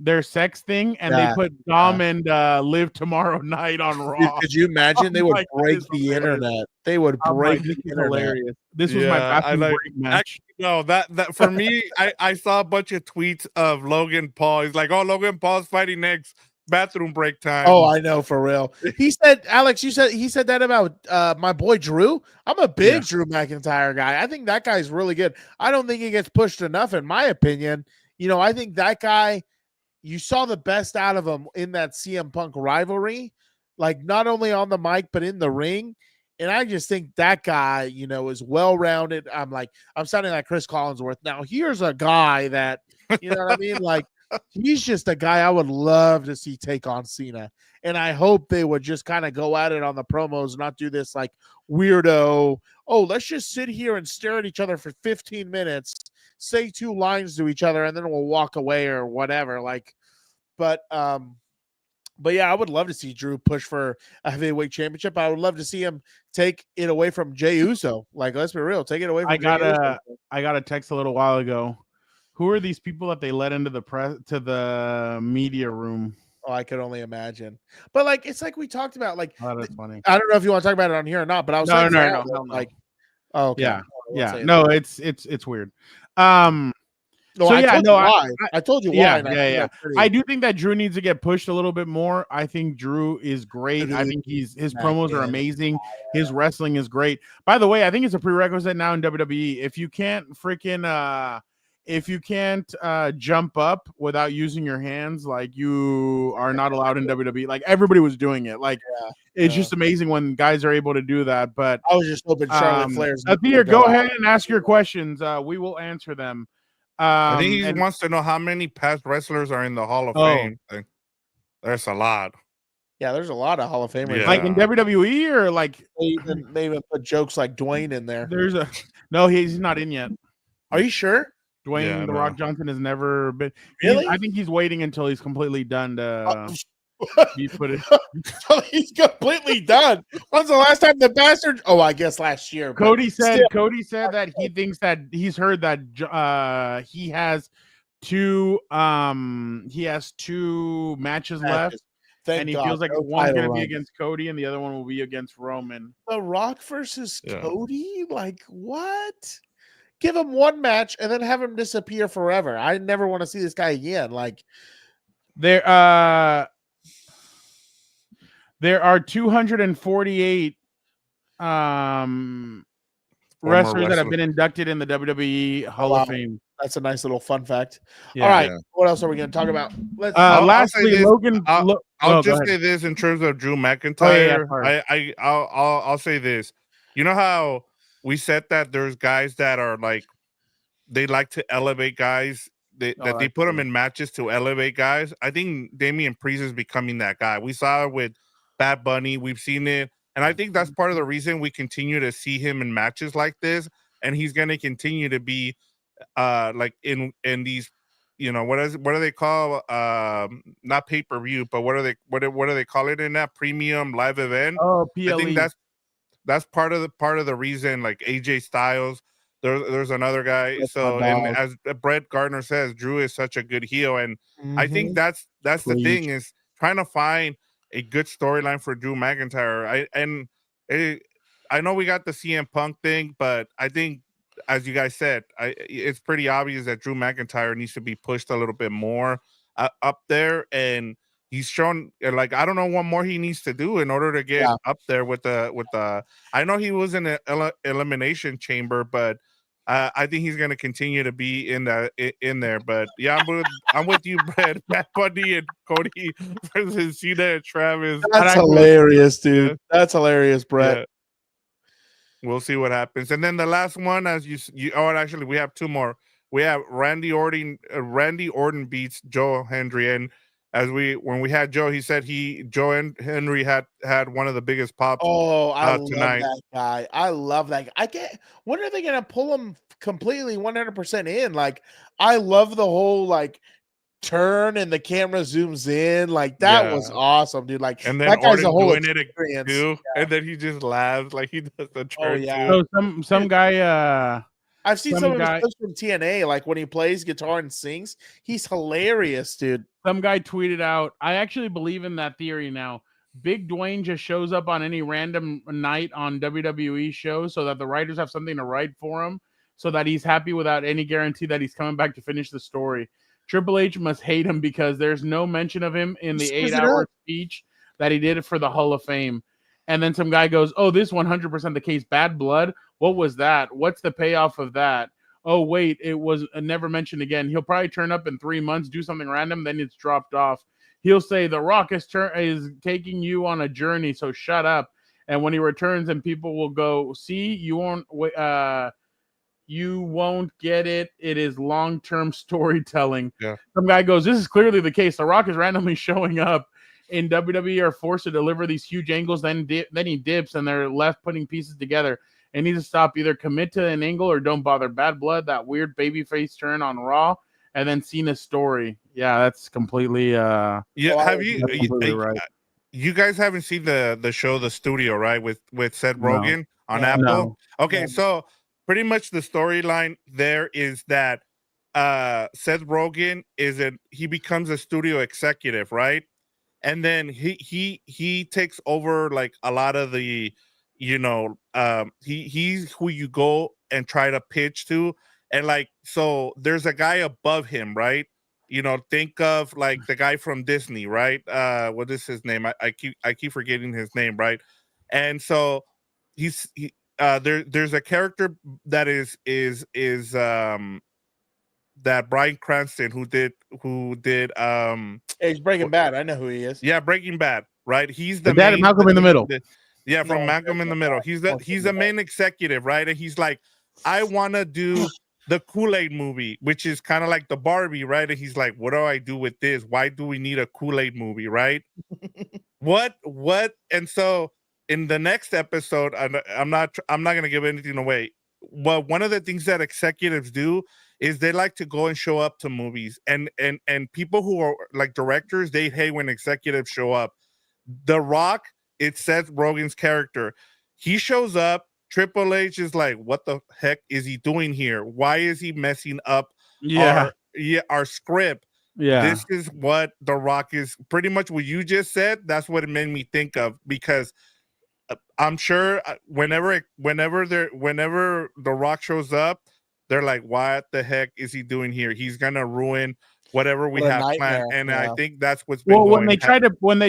S1: their sex thing, and they put Dom and Liv tomorrow night on Raw.
S2: Dude, could you imagine? They would break the internet. They would break the internet.
S1: Hilarious. This was my bathroom break match.
S3: No, that for me, I saw a bunch of tweets of Logan Paul. He's like, "Oh, Logan Paul's fighting next bathroom break time."
S2: Oh, I know, for real. He said, Alex, he said that about my boy Drew. I'm a big Drew McIntyre guy. I think that guy's really good. I don't think he gets pushed enough, in my opinion. I think that guy. You saw the best out of him in that CM Punk rivalry, like not only on the mic, but in the ring. And I just think that guy, is well-rounded. I'm sounding like Chris Collinsworth. Now, here's a guy that, you know what I mean? Like, He's just a guy I would love to see take on Cena. And I hope they would just kind of go at it on the promos, not do this like weirdo. Oh, let's just sit here and stare at each other for 15 minutes, say 2 lines to each other, and then we'll walk away or whatever. But yeah, I would love to see Drew push for a heavyweight championship. I would love to see him take it away from Jey Uso. Like, let's be real, take it away from Jey Uso.
S1: I got a text a little while ago. Who are these people that they let into the media room?
S2: Oh, I could only imagine. But like, it's like we talked about. Like,
S1: that's funny.
S2: I don't know if you want to talk about it on here or not. But I was
S1: no.
S2: Like, oh, okay.
S1: Yeah. No, it's weird.
S2: No,
S1: so,
S2: I told you why. I told you why.
S1: Yeah. I do think that Drew needs to get pushed a little bit more. I think Drew is great. I think his promos are amazing. His wrestling is great. By the way, I think it's a prerequisite now in WWE. If you can't jump up without using your hands, like, you are not allowed in WWE. Like, everybody was doing it. Like, it's just amazing when guys are able to do that. But
S2: I was just hoping Charlotte Flair's.
S1: Athir, go ahead and ask your questions. We will answer them.
S3: I think he wants to know how many past wrestlers are in the Hall of Fame. There's a lot.
S2: Yeah, there's a lot of Hall of Famers.
S1: Yeah. Like in WWE, or like
S2: they even put jokes like Dwayne in there.
S1: No, he's not in yet.
S2: Are you sure?
S1: Dwayne The Rock Johnson has never been.
S2: Really?
S1: I think he's waiting until he's completely done to be put in.
S2: He's completely done. When's the last time the bastard? Oh, I guess last year.
S1: Cody said that he thinks that he's heard that he has two matches left.
S2: Thank
S1: and he
S2: God.
S1: feels like one's going to be against Cody and the other one will be against Roman.
S2: The Rock versus Cody? Like, what? Give him one match and then have him disappear forever. I never want to see this guy again. Like,
S1: there are 248 wrestlers that have been inducted in the WWE Hall of Fame.
S2: That's a nice little fun fact.
S1: Yeah.
S2: All right, what else are we going to talk about?
S1: Lastly, Logan.
S3: I'll just say this in terms of Drew McIntyre. I'll say this. You know how we said that there's guys that are like, they like to elevate guys. They put them in matches to elevate guys. I think Damian Priest is becoming that guy. We saw it with Bad Bunny. We've seen it. And I think that's part of the reason we continue to see him in matches like this. And he's going to continue to be like in these, you know, what do they call not pay-per-view, but what do they call it in that premium live event?
S1: Oh, PLE.
S3: I think that's part of the reason, like AJ Styles. There's another guy. And as Brett Gardner says, Drew is such a good heel, and I think that's the thing, is trying to find a good storyline for Drew McIntyre. I know we got the CM Punk thing, but I think, as you guys said, it's pretty obvious that Drew McIntyre needs to be pushed a little bit more up there, and he's shown, like, I don't know what more he needs to do in order to get up there with the. I know he was in an elimination chamber, but I think he's going to continue to be in there. But yeah, I'm with you, Brett. Bad Bunny and Cody versus Cena and Travis.
S2: That's hilarious, dude. That's hilarious, Brett.
S3: Yeah. We'll see what happens. And then the last one, as actually we have two more. We have Randy Orton. Randy Orton beats Joe Hendry, and when we had Joe, he said Joe and Henry had one of the biggest pops.
S2: Oh, I love
S3: tonight.
S2: that guy. I love that guy. When are they gonna pull him completely 100% in? Like, I love the whole like turn and the camera zooms in. Like, that was awesome, dude. Like,
S3: and then
S2: that guy's
S3: Orton
S2: a whole
S3: doing
S2: experience.
S3: it too, and then he just laughs like he does the turn too.
S1: So some guy.
S2: I've seen some of his clips from TNA, like when he plays guitar and sings. He's hilarious, dude.
S1: Some guy tweeted out, I actually believe in that theory now. Big Dwayne just shows up on any random night on WWE shows so that the writers have something to write for him, so that he's happy without any guarantee that he's coming back to finish the story. Triple H must hate him because there's no mention of him in the 8-hour speech that he did for the Hall of Fame. And then some guy goes, oh, this 100% the case. Bad Blood? What was that? What's the payoff of that? Oh, wait, it was never mentioned again. He'll probably turn up in 3 months, do something random, then it's dropped off. He'll say, The Rock is taking you on a journey, so shut up. And when he returns, and people will go, see, you You won't get it. It is long-term storytelling.
S3: Yeah.
S1: Some guy goes, this is clearly the case. The Rock is randomly showing up in WWE, are forced to deliver these huge angles, then he dips, and they're left putting pieces together. It needs to stop. Either commit to an angle or don't bother. Bad Blood, that weird babyface turn on Raw, and then Cena's story. Yeah, that's completely
S3: have you
S1: completely right.
S3: You guys haven't seen the show The Studio, right? With Seth Rogen on
S2: No.
S3: Apple.
S1: No.
S3: Okay,
S2: No.
S3: so pretty much the storyline there is that Seth Rogen he becomes a studio executive, right? And then he takes over like a lot of the, he's who you go and try to pitch to, and like so there's a guy above him, right? Think of like the guy from Disney, right? What is his name? I keep forgetting his name, right? And so there's a character that is that Bryan Cranston who did
S2: He's Breaking Bad. I know who he is.
S3: yeah, Breaking Bad, right? He's the
S1: dad of Malcolm in the Middle.
S3: From Malcolm in the Middle. He's the main executive, right? And he's like, I want to do the Kool-Aid movie, which is kind of like the Barbie, right? And he's like, what do I do with this? Why do we need a Kool-Aid movie, right? What? And so in the next episode, I'm not going to give anything away. Well, one of the things that executives do is they like to go and show up to movies, and people who are like directors, they hate when executives show up. The Rock, it's Seth Rogen's character. He shows up. Triple H is like, what the heck is he doing here? Why is he messing up our script?
S1: Yeah.
S3: This is what The Rock is, pretty much what you just said. That's what it made me think of, because I'm sure whenever The Rock shows up, they're like, what the heck is he doing here? He's gonna ruin whatever we have planned. And I think that's what's been
S1: when they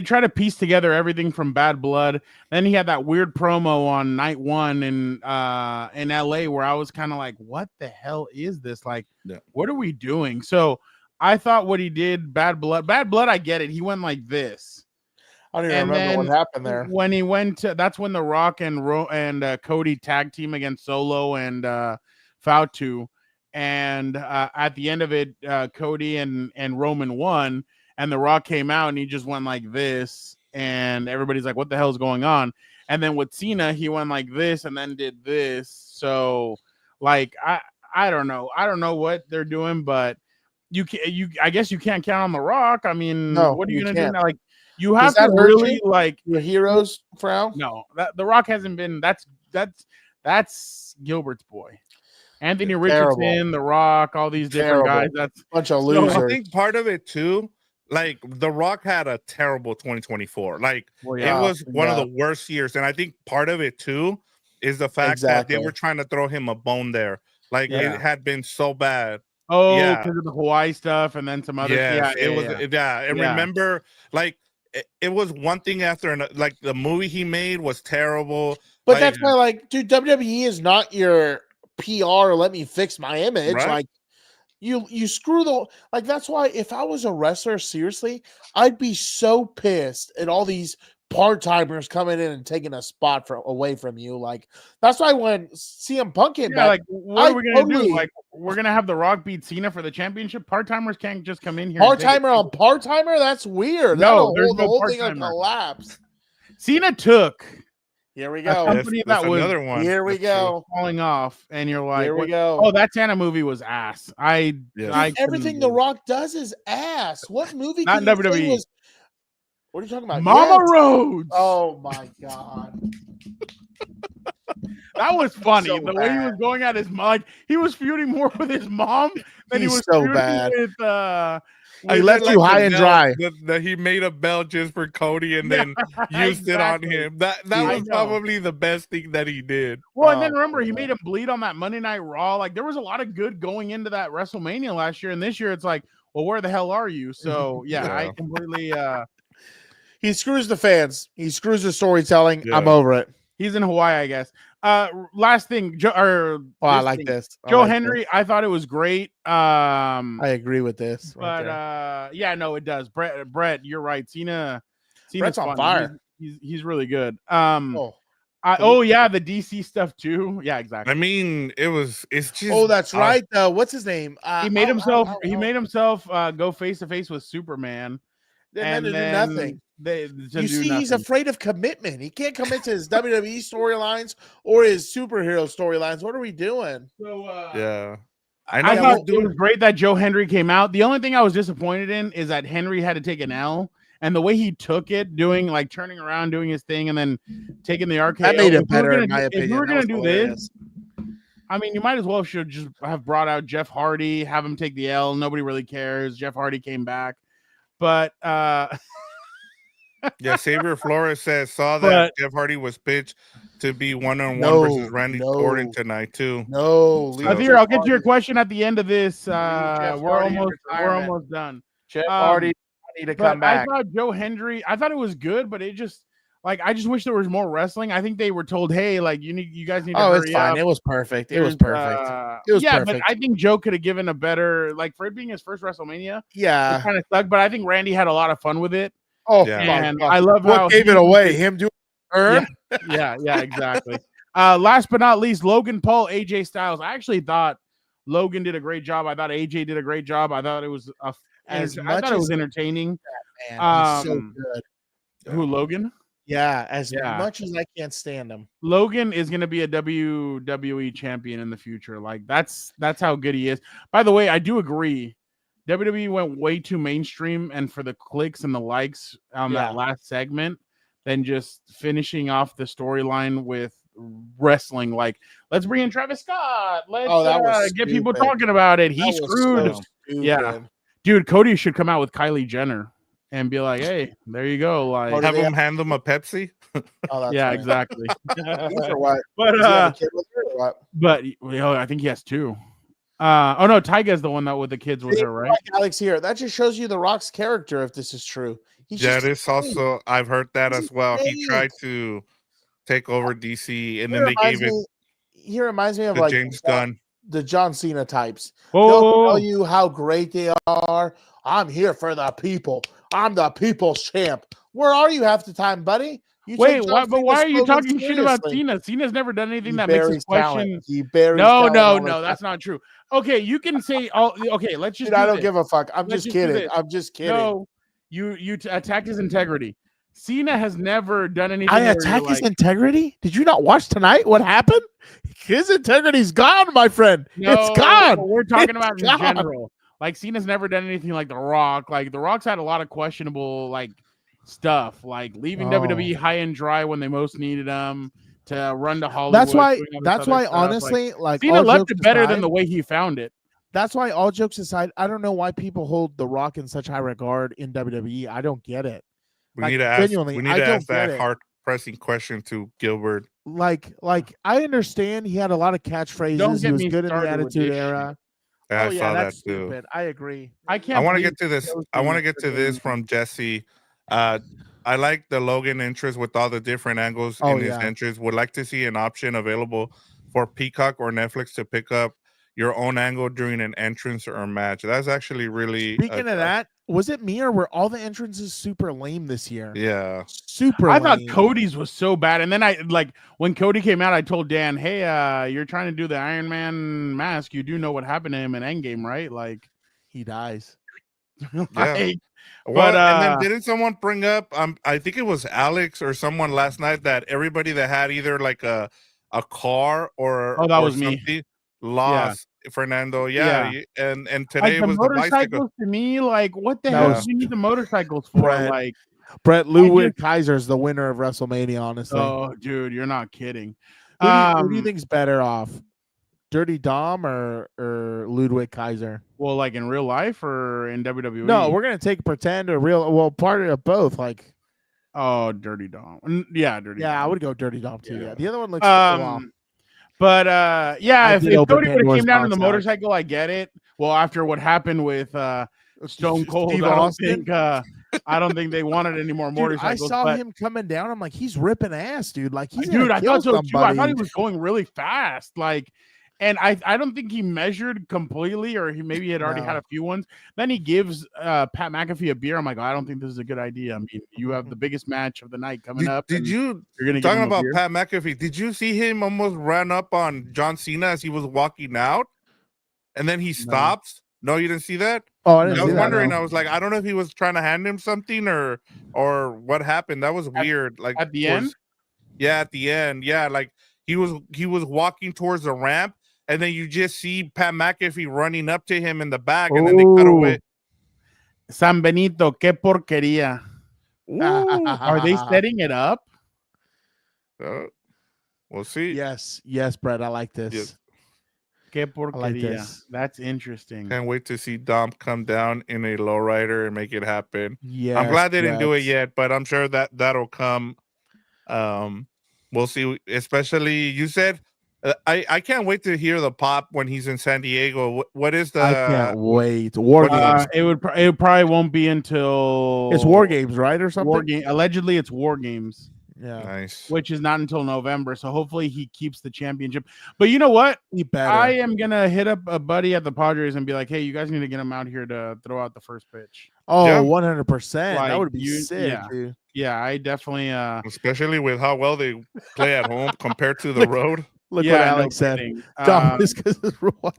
S1: try to piece together everything from Bad Blood, then he had that weird promo on night one in LA where I was kind of like, what the hell is this? Like, what are we doing? So I thought what he did, Bad Blood, I get it. He went like this.
S2: I don't even remember what happened there.
S1: When he went to, that's when The Rock and Cody tag team against Solo and Fautu. And at the end of it, Cody and Roman won, and The Rock came out and he just went like this, and everybody's like, what the hell is going on? And then with Cena, he went like this and then did this. So like, I don't know what they're doing, but I guess you can't count on The Rock. I mean, what are you gonna do now? Like, you have to really like
S2: your heroes, Frau?
S1: No, The Rock hasn't been. That's Gilbert's boy. Anthony Richardson, The Rock, all these different guys. That's
S2: a bunch of losers.
S3: I think part of it too, like The Rock had a terrible 2024. Like it was one of the worst years, and I think part of it too is the fact that they were trying to throw him a bone there. Like it had been so bad.
S1: Oh, because of the Hawaii stuff, and then some other.
S3: Remember, like it was one thing after another. Like the movie he made was terrible.
S2: But that's why, like, dude, WWE is not your PR. Let me fix my image.
S3: Right?
S2: Like, you screw like. That's why if I was a wrestler, seriously, I'd be so pissed at all these part-timers coming in and taking a spot away from you. Like, that's why when CM Punk came back,
S1: like, what are we gonna do? Like, we're gonna have The Rock beat Cena for the championship. Part-timers can't just come in here.
S2: Part-timer on part-timer? That's weird.
S1: No, there's
S2: the
S1: no
S2: whole thing
S1: part-timer.
S2: Collapse.
S1: Cena took.
S2: Here we
S1: A
S2: go.
S1: company that was
S3: another one.
S2: Here we go.
S1: Falling off, and you're like,
S2: here we go.
S1: Oh, that Santa movie was ass.
S2: Everything The Rock does is ass. What movie?
S1: Not WWE.
S2: What are you talking about?
S1: Mama Rhodes.
S2: Oh my god.
S1: That was funny.
S2: So
S1: the way he was going at his mom, like, he was feuding more with his mom than he was
S2: so
S1: feuding
S2: bad.
S1: with
S2: He left you high and dry.
S3: That he made a belt just for Cody and then used it on him. That was probably the best thing that he did.
S1: Well, and then remember, he made him bleed on that Monday Night Raw. Like, there was a lot of good going into that WrestleMania last year, and this year it's like, well, where the hell are you? So I completely.
S2: He screws the fans. He screws the storytelling. Yeah. I'm over it.
S1: He's in Hawaii, I guess. Last thing,
S2: I like this.
S1: Joe Henry, I thought it was great.
S2: I agree with this.
S1: But it does. Brett, you're right. Cena's
S2: Brett's on fire.
S1: He's really good. Oh yeah, the DC stuff too. Yeah, exactly.
S3: I mean, it's just.
S2: Oh, that's right. What's his name?
S1: He made himself go face to face with Superman,
S2: and then do nothing. You see, he's afraid of commitment. He can't commit to his WWE storylines or his superhero storylines. What are we doing?
S1: So
S3: yeah.
S1: I thought it was great that Joe Hendry came out. The only thing I was disappointed in is that Henry had to take an L, and the way he took it, doing like turning around, doing his thing, and then taking the RKO.
S2: That made it better, in my opinion.
S1: If we were gonna do this, I mean, you might as well should just have brought out Jeff Hardy, have him take the L. Nobody really cares. Jeff Hardy came back, but
S3: yeah, Xavier Flores saw that Jeff Hardy was pitched to be one-on-one versus Randy Orton tonight too.
S2: No,
S1: so. I'll get to your question at the end of this. We're almost done.
S2: Jeff Hardy need to come back.
S1: I thought Joe Hendry. I thought it was good, but it just I just wish there was more wrestling. I think they were told, hey, like you guys need to hurry
S2: it's fine.
S1: up.
S2: It was perfect. It was perfect.
S1: But I think Joe could have given a better, like, for it being his first WrestleMania.
S2: Yeah,
S1: it kind of sucked, but I think Randy had a lot of fun with it.
S2: Oh,
S3: yeah.
S1: And I love how
S2: gave it away. Him doing
S1: yeah, exactly. Last but not least, Logan Paul, AJ Styles. I actually thought Logan did a great job. I thought AJ did a great job. I thought it was it was entertaining.
S2: Man, he's so good.
S1: Who, Logan?
S2: Yeah, as much as I can't stand him.
S1: Logan is going to be a WWE champion in the future. Like that's how good he is. By the way, I do agree. WWE went way too mainstream and for the clicks and the likes on that last segment than just finishing off the storyline with wrestling. Like, let's bring in Travis Scott. Let's get people talking about it. He screwed. Dude, Cody should come out with Kylie Jenner and be like, hey, there you go. Like,
S3: have him hand them a Pepsi.
S1: Exactly.
S2: But
S1: I think he has two. Oh no, Tyga's the one that with the kids with her, right?
S2: Alex here. That just shows you The Rock's character, if this is true.
S3: This also, I've heard that as well. He tried to take over DC, and then they gave it.
S2: He reminds me of like
S3: James Gunn,
S2: the John Cena types. They'll tell you how great they are. I'm here for the people. I'm the people's champ. Where are you half the time, buddy?
S1: Why are you talking shit about Cena? Cena's never done anything that makes us question. No, that's not true. Okay, you can say okay, let's just
S2: I don't give a fuck. I'm just kidding.
S1: No, you attacked his integrity. Cena has never done anything.
S2: I attack his integrity? Did you not watch tonight? What happened? His integrity's gone, my friend. It's gone.
S1: We're talking about in general. Like, Cena's never done anything like The Rock. Like, The Rock's had a lot of questionable stuff, like leaving WWE high and dry when they most needed them to run to Hollywood.
S2: That's why honestly,
S1: Cena left it better than the way he found it.
S2: That's why, all jokes aside, I don't know why people hold The Rock in such high regard in WWE. I don't get it.
S3: We need to ask that heart-pressing question to Gilbert.
S2: Like I understand he had a lot of catchphrases. He was good in the Attitude Era.
S3: I saw that too.
S2: Stupid. I agree.
S3: I want to get to this. I want to get to this from Jesse. I like the Logan entrance with all the different angles in his entrance. Would like to see an option available for Peacock or Netflix to pick up your own angle during an entrance or a match. That's actually really.
S2: Speaking of that, was it me or were all the entrances super lame this year?
S3: Yeah,
S2: super.
S1: I thought Cody's was so bad, and then when Cody came out, I told Dan, "Hey, you're trying to do the Iron Man mask. You do know what happened to him in Endgame, right? Like,
S2: he dies."
S3: Yeah. Well, and then didn't someone bring up? I think it was Alex or someone last night that everybody that had either like a car or
S1: that was me
S3: lost. Fernando, and today
S1: like,
S3: was the bicycle.
S1: To me, like, what the hell do you need the motorcycles for?
S2: Brett Ludwig Kaiser is the winner of WrestleMania, honestly.
S1: Oh, dude, you're not kidding.
S2: Who do you think's better off, Dirty Dom or Ludwig Kaiser?
S1: Well, like in real life or in WWE?
S2: No, we're gonna take pretend or real. Well, part of both. Like,
S1: Dirty Dom. Yeah, Dirty.
S2: Yeah,
S1: Dom.
S2: I would go Dirty Dom too. Yeah, the other one looks.
S1: But if Cody would have came down on the motorcycle, I get it. Well, after what happened with Stone Cold, I don't think they wanted any more motorcycles.
S2: I saw him coming down. I'm like, he's ripping ass, dude. Like,
S1: I thought so too. I thought he was going really fast. Like, And I don't think he measured completely, or he had already had a few ones. Then he gives Pat McAfee a beer. I'm like, I don't think this is a good idea. I mean, you have the biggest match of the night coming up.
S3: Did you
S1: you're gonna
S3: talking
S1: give him
S3: about
S1: beer?
S3: Pat McAfee? Did you see him almost run up on John Cena as he was walking out, and then he stops? No, you didn't see that.
S2: Oh, I didn't
S3: I
S2: see
S3: was
S2: that,
S3: wondering.
S2: no.
S3: I was like, I don't know if he was trying to hand him something or what happened. That was weird. Like
S1: at the end.
S3: Yeah, at the end. Yeah, like he was walking towards the ramp. And then you just see Pat McAfee running up to him in the back, and then they cut away.
S1: San Benito, qué porquería. Are they setting it up?
S3: We'll see.
S2: Yes, Brett. I like this.
S3: Yes.
S1: Qué porquería.
S2: Like this.
S1: That's interesting.
S3: Can't wait to see Dom come down in a lowrider and make it happen.
S2: Yeah,
S3: I'm glad they didn't do it yet, but I'm sure that'll come. We'll see. Especially you said. I can't wait to hear the pop when he's in San Diego. What is the?
S2: I can't wait. War Games.
S1: It probably won't be until
S2: it's War Games, right, or something.
S1: Allegedly, it's War Games.
S2: Yeah,
S3: nice.
S1: Which is not until November, so hopefully he keeps the championship. But you know what? I am gonna hit up a buddy at the Padres and be like, "Hey, you guys need to get him out here to throw out the first pitch."
S2: Oh, 100%. That would be sick,
S1: yeah.
S2: dude.
S1: Yeah, I definitely.
S3: Especially with how well they play at home compared to the road.
S2: Look what Alex said. Dom is because his rule.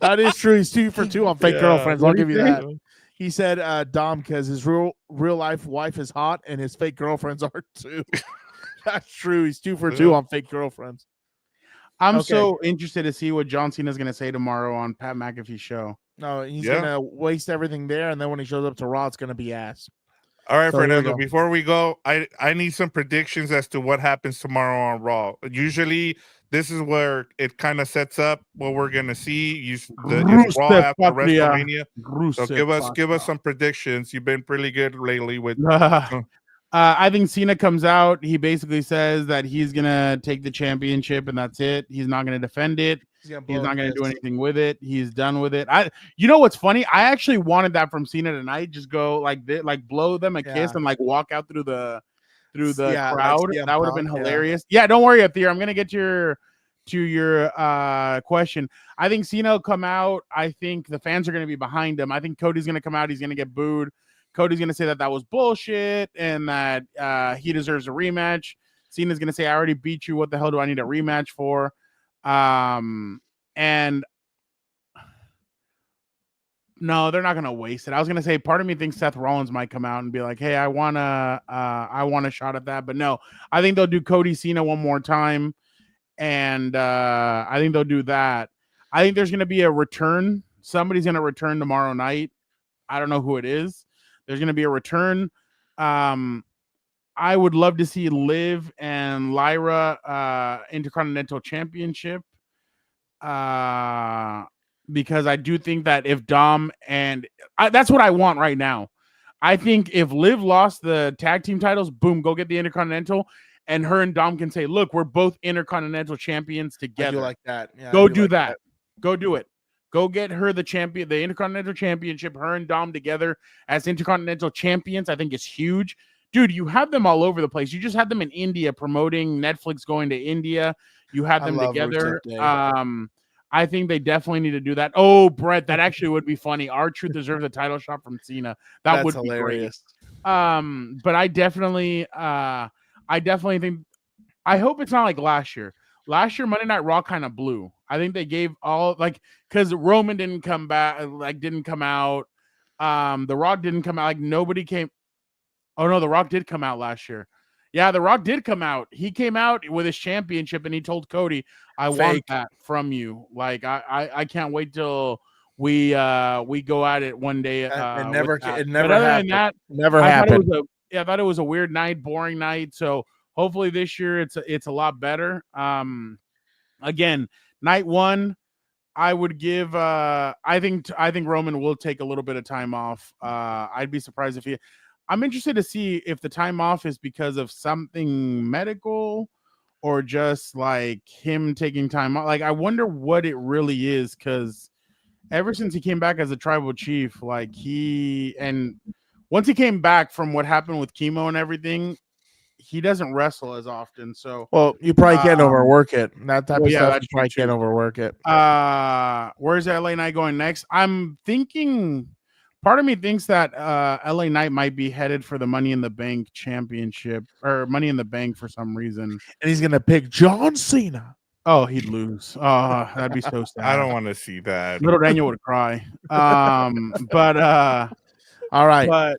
S2: That is true. He's 2 for 2 on fake girlfriends. I'll give you that. He said Dom because his real life wife is hot and his fake girlfriends are too. That's true. He's 2 for 2 on fake girlfriends.
S1: I'm so interested to see what John Cena is going to say tomorrow on Pat McAfee's show.
S2: No, he's going to waste everything there, and then when he shows up to Raw, it's going to be ass.
S3: All right, Fernando, before we go, I need some predictions as to what happens tomorrow on Raw. Usually, this is where it kind of sets up what we're going to see. It's Raw after WrestleMania. So give us some predictions. You've been pretty good lately with...
S1: I think Cena comes out. He basically says that he's going to take the championship, and that's it. He's not going to defend it. He's not going to do anything with it. He's done with it. You know what's funny? I actually wanted that from Cena tonight. Just go like blow them a kiss and like walk out through the crowd. Like that would have been hilarious. Yeah, don't worry, Athir. I'm gonna get to your question. I think Cena will come out. I think the fans are going to be behind him. I think Cody's going to come out. He's going to get booed. Cody's going to say that was bullshit and that he deserves a rematch. Cena's going to say, I already beat you. What the hell do I need a rematch for? And no, they're not going to waste it. I was going to say, part of me thinks Seth Rollins might come out and be like, hey, I want a shot at that. But no, I think they'll do Cody Cena one more time. And I think they'll do that. I think there's going to be a return. Somebody's going to return tomorrow night. I don't know who it is. There's going to be a return. I would love to see Liv and Lyra Intercontinental Championship. Because I do think that if Dom and that's what I want right now. I think if Liv lost the tag team titles, boom, go get the Intercontinental. And her and Dom can say, look, we're both Intercontinental champions together.
S2: I do like that. Yeah,
S1: go do that. Go do it. Go get her the Intercontinental Championship, her and Dom together as Intercontinental Champions. I think it's huge. Dude, you have them all over the place. You just had them in India promoting Netflix going to India. You had them together. I think they definitely need to do that. Oh, Brett, that actually would be funny. R-Truth deserves a title shot from Cena. That's would be hilarious. Great. But I definitely think, I hope it's not like last year. Last year, Monday Night Raw kind of blew. I think they gave because Roman didn't come back, didn't come out. The Rock didn't come out. Nobody came. Oh no, The Rock did come out last year. Yeah, The Rock did come out. He came out with his championship and he told Cody, I want that from you. I can't wait till we go at it one day.
S2: It never happened. Never happened.
S1: I thought it was a weird night, boring night. So hopefully this year it's a lot better. Again, night one, I would give. I think Roman will take a little bit of time off. I'd be surprised if I'm interested to see if the time off is because of something medical or just like him taking time off. I wonder what it really is, because ever since he came back as a tribal chief, once he came back from what happened with chemo and everything, he doesn't wrestle as often. So
S2: well, you probably can't overwork it. That type of
S1: yeah,
S2: stuff,
S1: that's
S2: you probably
S1: true,
S2: can't
S1: too.
S2: overwork it.
S1: Where's LA Knight going next? I'm thinking. Part of me thinks that LA Knight might be headed for the Money in the Bank championship or Money in the Bank for some reason.
S2: And he's gonna pick John Cena.
S1: Oh, he'd lose. Oh, that'd be so sad.
S3: I don't want to see that.
S1: Little Daniel would cry. But
S2: all right.
S1: But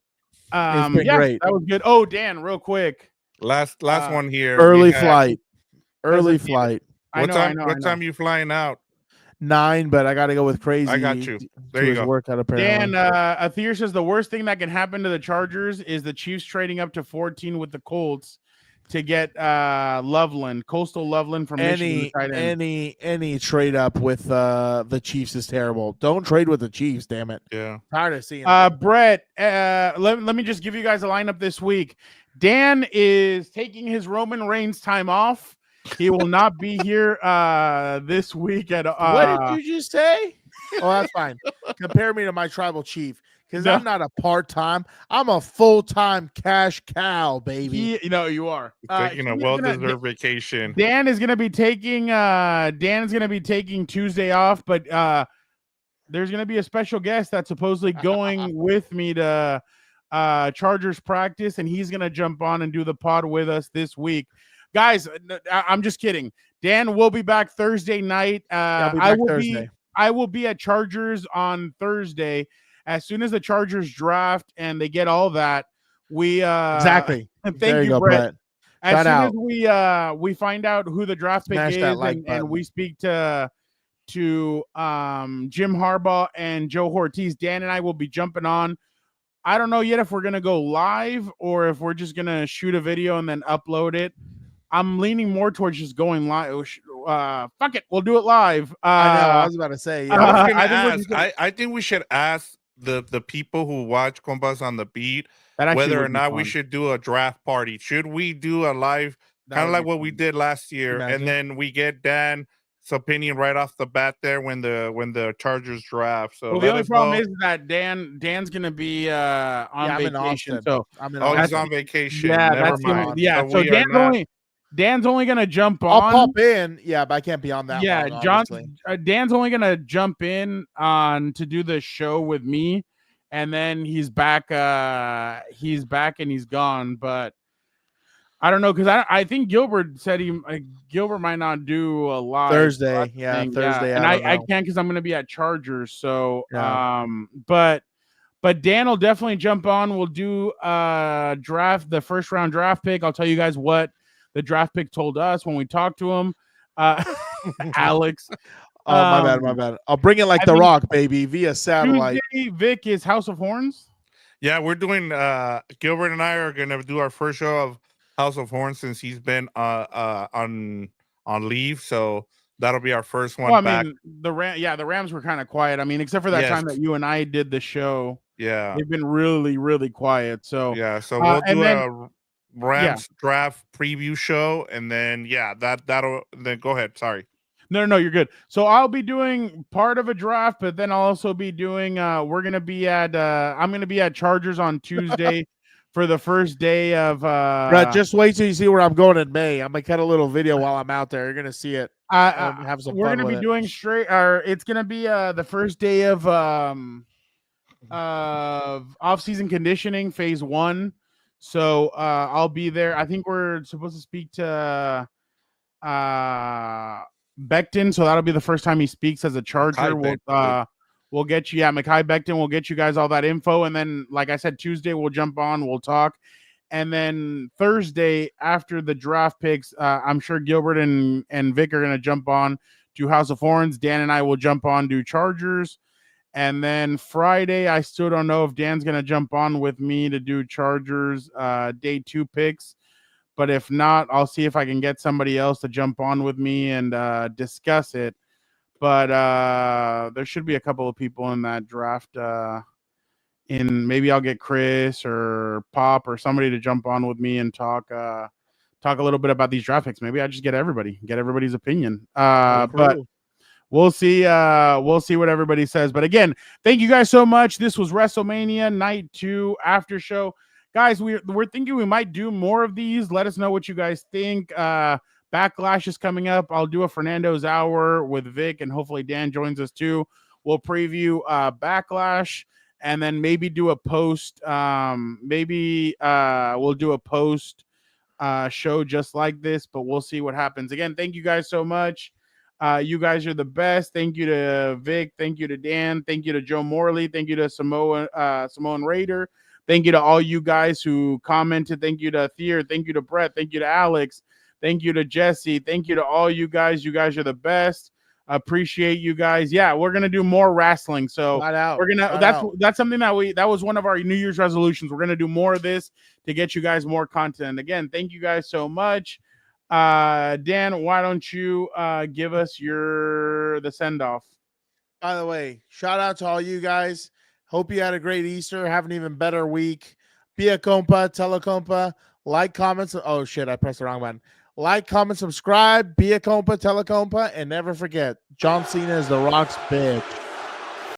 S2: it's been great.
S1: That was good. Oh, Dan, real quick.
S3: Last one here.
S2: Early flight. Early flight.
S3: What time you flying out?
S2: 9, but I got to go with Crazy.
S3: I got you. There you go.
S2: Workout, apparently.
S1: Dan, Athir says the worst thing that can happen to the Chargers is the Chiefs trading up to 14 with the Colts to get Loveland, Coastal Loveland from Michigan.
S2: Any trade up with the Chiefs is terrible. Don't trade with the Chiefs, damn it.
S3: Yeah.
S2: Tired of seeing it.
S1: Brett, let me just give you guys a lineup this week. Dan is taking his Roman Reigns time off. He will not be here this week at
S2: what did you just say? Oh, that's fine. Compare me to my tribal chief because I'm not a part-time. I'm a full-time cash cow, baby.
S1: You are.
S3: Taking a well-deserved vacation.
S1: Dan is gonna be taking Tuesday off, but there's gonna be a special guest that's supposedly going with me to Chargers practice, and he's gonna jump on and do the pod with us this week. Guys, I'm just kidding. Dan will be back Thursday night. I will be at Chargers on Thursday. As soon as the Chargers draft and they get all that, we
S2: exactly.
S1: Thank you, Brett. As soon as we find out who the draft pick is, and we speak to Jim Harbaugh and Joe Ortiz, Dan and I will be jumping on. I don't know yet if we're gonna go live or if we're just gonna shoot a video and then upload it. I'm leaning more towards just going live. Fuck it, we'll do it live.
S2: I know. I was about to say.
S3: Yeah. I think we should ask the people who watch Compas on the Beat whether or not we should do a draft party. Should we do a live, kind of like what we did last year, and then we get Dan's opinion right off the bat there when the Chargers draft. So
S1: the only problem is that Dan's gonna be on vacation.
S3: He's on vacation.
S1: Yeah,
S3: never mind.
S1: So Dan's only gonna jump on.
S2: I'll pop in, but I can't be on that.
S1: Yeah, Dan's only gonna jump in on to do the show with me, and then he's back. He's back and he's gone. But I don't know because I think Gilbert said Gilbert might not do a live
S2: Thursday.
S1: Thursday, and I can't because I'm gonna be at Chargers. So but Dan will definitely jump on. We'll do the first round draft pick. I'll tell you guys what the draft pick told us when we talked to him. Alex.
S2: My bad. I'll bring it like The Rock, baby, via satellite.
S1: Tuesday, Vic is House of Horns.
S3: Yeah, we're doing Gilbert and I are gonna do our first show of House of Horns since he's been on leave. So that'll be our first one back.
S1: The Rams were kind of quiet. I mean, except for that time that you and I did the show.
S3: Yeah.
S1: They've been really, really quiet. So
S3: so we'll do a Rams draft preview show, and then that'll then go ahead. Sorry.
S1: No, you're good. So I'll be doing part of a draft, but then I'll also be doing I'm gonna be at Chargers on Tuesday for the first day of
S2: Brett, just wait till you see where I'm going in May. I'm gonna cut a little video while I'm out there. You're gonna see it. Have some
S1: we're
S2: fun
S1: gonna be
S2: with
S1: doing it's gonna be the first day of off-season conditioning phase 1. So I'll be there. I think we're supposed to speak to Becton, so that'll be the first time he speaks as a Charger. We'll get you, Mekhi Becton. We'll get you guys all that info, and then, like I said, Tuesday we'll jump on, we'll talk, and then Thursday after the draft picks, I'm sure Gilbert and Vic are gonna jump on, do House of Horns. Dan and I will jump on, do Chargers. And then Friday, I still don't know if Dan's going to jump on with me to do Chargers day 2 picks. But if not, I'll see if I can get somebody else to jump on with me and discuss it. But there should be a couple of people in that draft. Maybe I'll get Chris or Pop or somebody to jump on with me and talk a little bit about these draft picks. Maybe I just get everybody's opinion. But we'll see what everybody says. But again, thank you guys so much. This was WrestleMania Night 2 after show. guys, we're thinking we might do more of these. Let us know what you guys think. Backlash is coming up. I'll do a Fernando's Hour with Vic, and hopefully Dan joins us too. We'll preview Backlash, and then maybe do a post. Maybe we'll do a post show just like this, but we'll see what happens. Again, thank you guys so much. You guys are the best. Thank you to Vic. Thank you to Dan. Thank you to Joe Morley. Thank you to Samoan Raider. Thank you to all you guys who commented. Thank you to Thier. Thank you to Brett. Thank you to Alex. Thank you to Jesse. Thank you to all you guys. You guys are the best. Appreciate you guys. Yeah, we're gonna do more wrestling. So we're gonna that's something that was one of our New Year's resolutions. We're gonna do more of this to get you guys more content. Again, thank you guys so much. Dan, why don't you give us the send-off?
S2: By the way, shout out to all you guys. Hope you had a great Easter. Have an even better week. Be a compa, tell a compa, like, comments. Oh shit, I pressed the wrong button. Like, comment, subscribe, be a compa, tell a compa, and never forget, John Cena is The Rock's bitch.